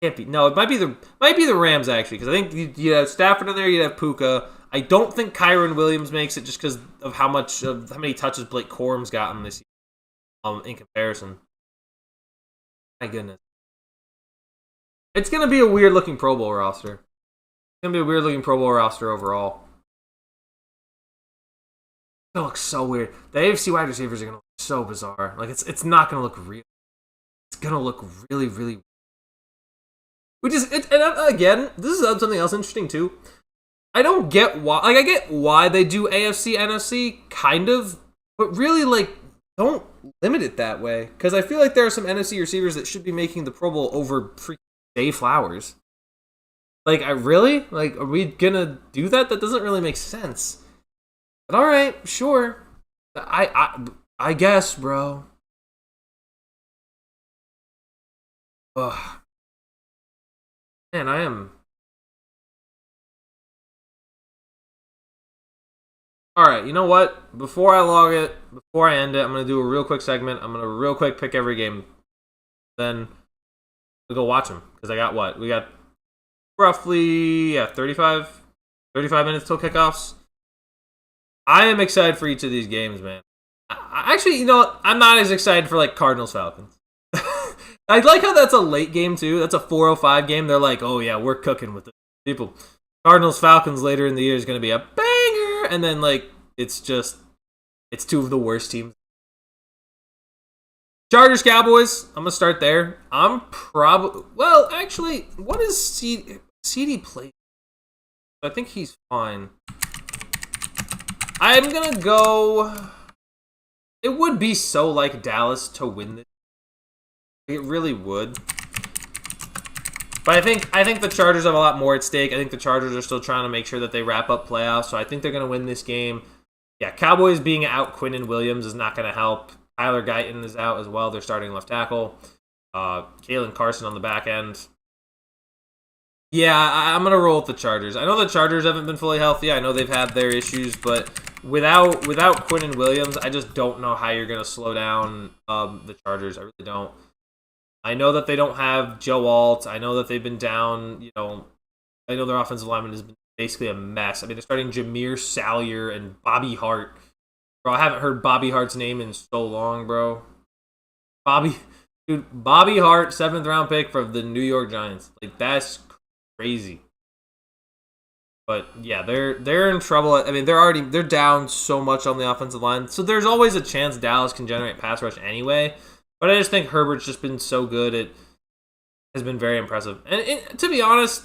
Can't be. No, it might be the Rams actually, because I think you have Stafford in there, you have Puka. I don't think Kyron Williams makes it just because of how many touches Blake Corum's gotten this year. In comparison. My goodness, it's gonna be a weird looking Pro Bowl roster. It's gonna be a weird looking Pro Bowl roster overall. It looks so weird. The AFC wide receivers are gonna look so bizarre. Like it's not gonna look real. It's gonna look really, really weird. Which is, and again, this is something else interesting too. I don't get why, I get why they do AFC, NFC, kind of, but really, don't limit it that way. Because I feel like there are some NFC receivers that should be making the Pro Bowl over freaking Zay Flowers. Are we gonna do that? That doesn't really make sense. But alright, sure. I guess, bro. Ugh. Man, I am. Alright, you know what? Before I end it, I'm going to do a real quick segment. I'm going to real quick pick every game. Then we'll go watch them. Because I got what? We got roughly 35 minutes till kickoffs. I am excited for each of these games, man. Actually, I'm not as excited for Cardinals-Falcons. I like how that's a late game, too. That's a 4:05 game. They're like, oh, yeah, we're cooking with the people. Cardinals-Falcons later in the year is going to be a banger. And then, it's two of the worst teams. Chargers-Cowboys. I'm going to start there. Actually, what is CD play? I think he's fine. I'm going to go. It would be so like Dallas to win this. It really would. But I think the Chargers have a lot more at stake. I think the Chargers are still trying to make sure that they wrap up playoffs, so I think they're going to win this game. Yeah, Cowboys being out Quinnen Williams is not going to help. Tyler Guyton is out as well. They're starting left tackle. Kalen Carson on the back end. Yeah, I'm going to roll with the Chargers. I know the Chargers haven't been fully healthy. I know they've had their issues, but without Quinnen Williams, I just don't know how you're going to slow down the Chargers. I really don't. I know that they don't have Joe Alt. I know that they've been down, I know their offensive lineman has been basically a mess. I mean, they're starting Jameer Salyer and Bobby Hart. Bro, I haven't heard Bobby Hart's name in so long, bro. Bobby Hart, 7th round pick from the New York Giants. That's crazy. But yeah, they're in trouble. I mean, they're down so much on the offensive line. So there's always a chance Dallas can generate pass rush anyway. But I just think Herbert's just been so good. It has been very impressive. And to be honest,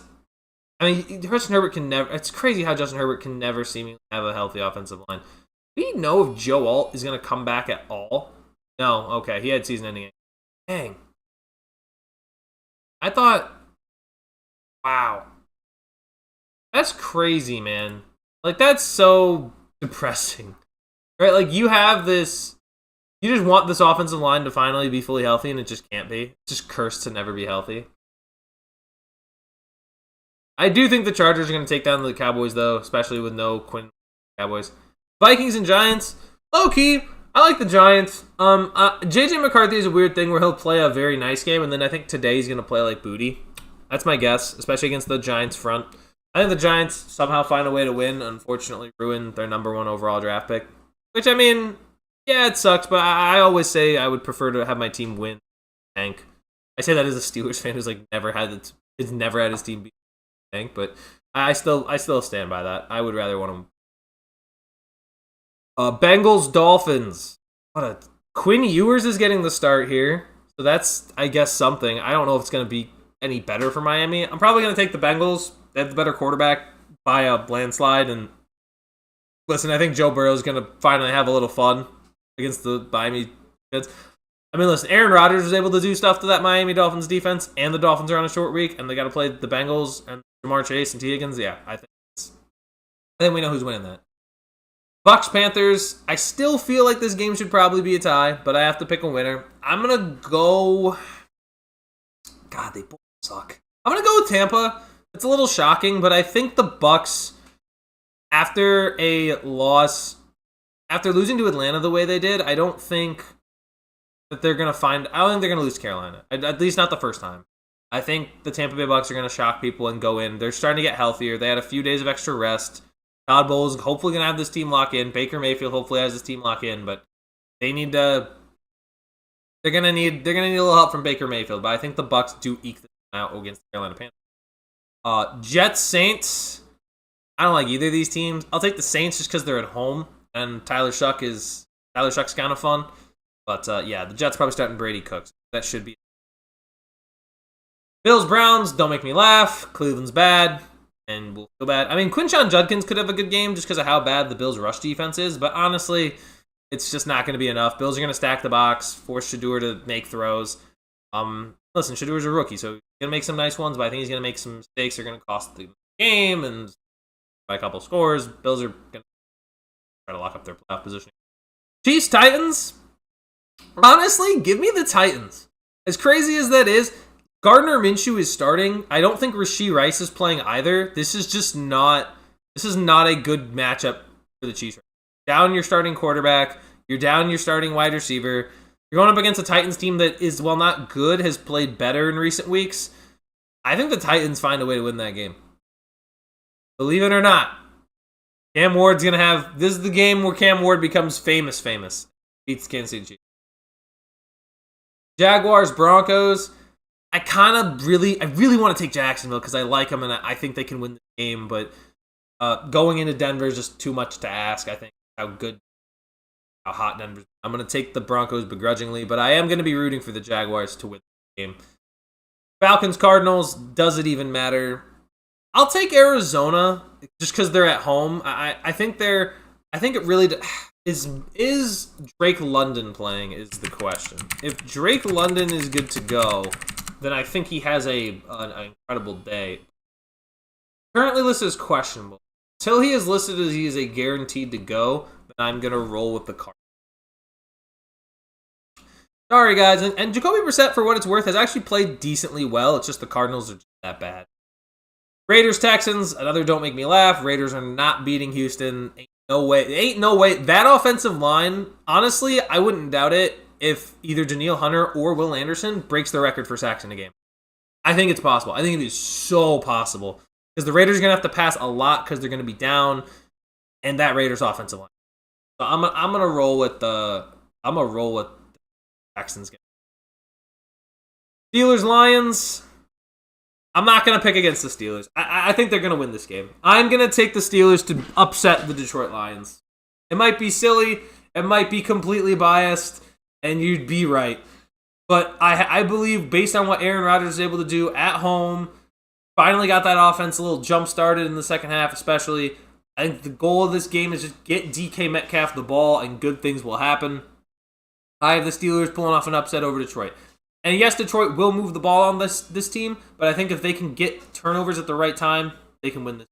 I mean, Justin Herbert can never. It's crazy how Justin Herbert can never seemingly have a healthy offensive line. Do we know if Joe Alt is going to come back at all? No. Okay, he had season-ending. Dang. I thought, wow, that's crazy, man. Like, that's so depressing, right? Like, you have this, you just want this offensive line to finally be fully healthy, and it just can't be. It's just cursed to never be healthy. I do think the Chargers are going to take down the Cowboys, though, especially with no Quinn Cowboys. Vikings and Giants, low key. I like the Giants. JJ McCarthy is a weird thing where he'll play a very nice game, and then I think today he's going to play like booty. That's my guess, especially against the Giants front. I think the Giants somehow find a way to win. Unfortunately, ruin their #1 overall draft pick. Which, I mean, yeah, it sucks, but I always say I would prefer to have my team win. Tank. I say that as a Steelers fan who's like never had his team beat tank, but I still stand by that. I would rather want them. Bengals Dolphins. Quinn Ewers is getting the start here, so that's I guess something. I don't know if it's going to be any better for Miami. I'm probably going to take the Bengals. They have the better quarterback by a landslide. And listen, I think Joe Burrow is going to finally have a little fun against the Miami defense. I mean, listen, Aaron Rodgers was able to do stuff to that Miami Dolphins defense, and the Dolphins are on a short week, and they got to play the Bengals and Jamar Chase and T. Higgins. Yeah, I think we know who's winning that. Bucks Panthers. I still feel like this game should probably be a tie, but I have to pick a winner. I'm gonna go. God, they both suck. I'm gonna go with Tampa. It's a little shocking, but I think the Bucks, after a loss, after losing to Atlanta the way they did, I don't think that they're gonna find. I don't think they're gonna lose to Carolina. At least not the first time. I think the Tampa Bay Bucks are gonna shock people and go in. They're starting to get healthier. They had a few days of extra rest. Todd Bowles hopefully going to have this team lock in. Baker Mayfield hopefully has this team lock in, but they need to. They're gonna need a little help from Baker Mayfield, but I think the Bucks do eke this out against the Carolina Panthers. Jets Saints. I don't like either of these teams. I'll take the Saints just because they're at home and Tyler Shuck's kind of fun. But yeah, the Jets probably starting Brady Cooks. That should be. Bills Browns. Don't make me laugh. Cleveland's bad. And we'll feel bad. I mean, Quinshon Judkins could have a good game just because of how bad the Bills' rush defense is, but honestly, it's just not going to be enough. Bills are going to stack the box, force Shedeur to make throws. Listen, Shadeur's a rookie, so he's going to make some nice ones, but I think he's going to make some mistakes that are going to cost the game, and by a couple scores, Bills are going to try to lock up their playoff position. Chiefs Titans. Honestly, give me the Titans. As crazy as that is, Gardner Minshew is starting. I don't think Rashee Rice is playing either. This is not a good matchup for the Chiefs. Down your starting quarterback. You're down your starting wide receiver. You're going up against a Titans team that is, while not good, has played better in recent weeks. I think the Titans find a way to win that game. Believe it or not, Cam Ward's going to have... This is the game where Cam Ward becomes famous. Beats Kansas City Chiefs. Jaguars, Broncos... I really want to take Jacksonville because I like them and I think they can win the game, but going into Denver is just too much to ask. I think how hot Denver is. I'm going to take the Broncos begrudgingly, but I am going to be rooting for the Jaguars to win the game. Falcons, Cardinals, does it even matter? I'll take Arizona just because they're at home. I think it really is Drake London playing is the question. If Drake London is good to go, then I think he has an incredible day. Currently listed as questionable. Until he is listed as he is a guaranteed to go, then I'm going to roll with the Cardinals. Sorry, guys. And Jacoby Brissett, for what it's worth, has actually played decently well. It's just the Cardinals are just that bad. Raiders, Texans, another don't make me laugh. Raiders are not beating Houston. Ain't no way. That offensive line, honestly, I wouldn't doubt it if either Danielle Hunter or Will Anderson breaks the record for sacks in a game. I think it's possible. I think it is so possible. Because the Raiders are going to have to pass a lot because they're going to be down, and that Raiders offensive line. So I'm gonna roll with the Texans game. Steelers, Lions. I'm not going to pick against the Steelers. I think they're going to win this game. I'm going to take the Steelers to upset the Detroit Lions. It might be silly. It might be completely biased. And you'd be right. But I believe, based on what Aaron Rodgers is able to do at home, finally got that offense a little jump-started in the second half especially. I think the goal of this game is just get DK Metcalf the ball and good things will happen. I have the Steelers pulling off an upset over Detroit. And yes, Detroit will move the ball on this team, but I think if they can get turnovers at the right time, they can win this.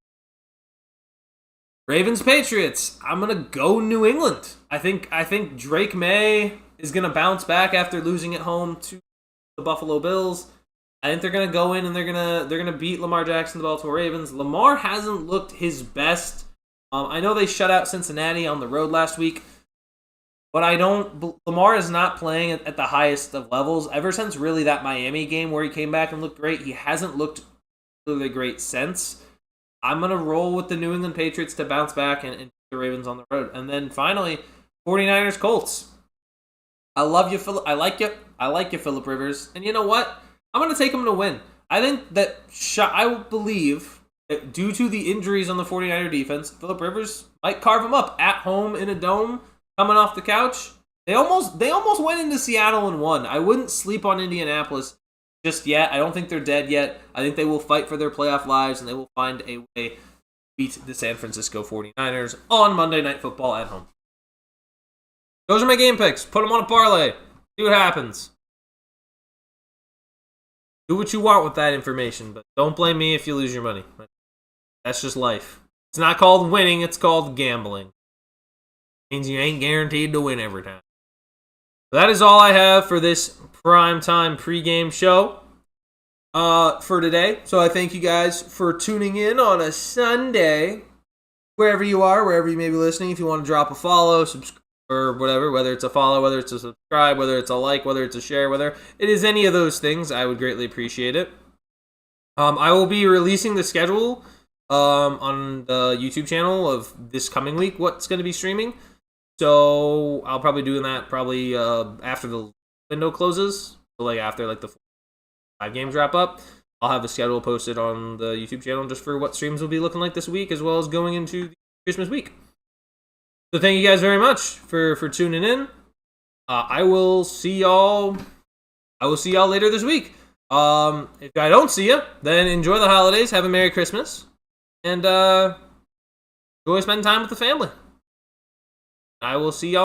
Ravens Patriots. I'm gonna go New England. I think Drake May is gonna bounce back after losing at home to the Buffalo Bills. I think they're gonna go in and they're gonna beat Lamar Jackson, the Baltimore Ravens. Lamar hasn't looked his best. I know they shut out Cincinnati on the road last week, but Lamar is not playing at the highest of levels. Ever since really that Miami game where he came back and looked great, he hasn't looked really great since. I'm going to roll with the New England Patriots to bounce back and the Ravens on the road. And then finally, 49ers Colts. I love you, Phillip. I like you, Phillip Rivers. And you know what? I'm going to take him to win. I think that I believe that due to the injuries on the 49er defense, Phillip Rivers might carve him up at home in a dome, coming off the couch. They almost went into Seattle and won. I wouldn't sleep on Indianapolis just yet. I don't think they're dead yet. I think they will fight for their playoff lives, and they will find a way to beat the San Francisco 49ers on Monday Night Football at home. Those are my game picks. Put them on a parlay. See what happens. Do what you want with that information, but don't blame me if you lose your money. That's just life. It's not called winning, it's called gambling. It means you ain't guaranteed to win every time. That is all I have for this primetime pregame show for today. So I thank you guys for tuning in on a Sunday. Wherever you are, wherever you may be listening, if you want to drop a follow, subscribe, or whatever, whether it's a follow, whether it's a subscribe, whether it's a like, whether it's a share, whether it is any of those things, I would greatly appreciate it. I will be releasing the schedule on the YouTube channel of this coming week, what's going to be streaming. So I'll probably do that after the window closes, so after the 5 games wrap up. I'll have a schedule posted on the YouTube channel just for what streams will be looking like this week, as well as going into the Christmas week. So thank you guys very much for tuning in. I will see y'all later this week. If I don't see you, then enjoy the holidays, have a Merry Christmas, and enjoy spending time with the family. I will see y'all.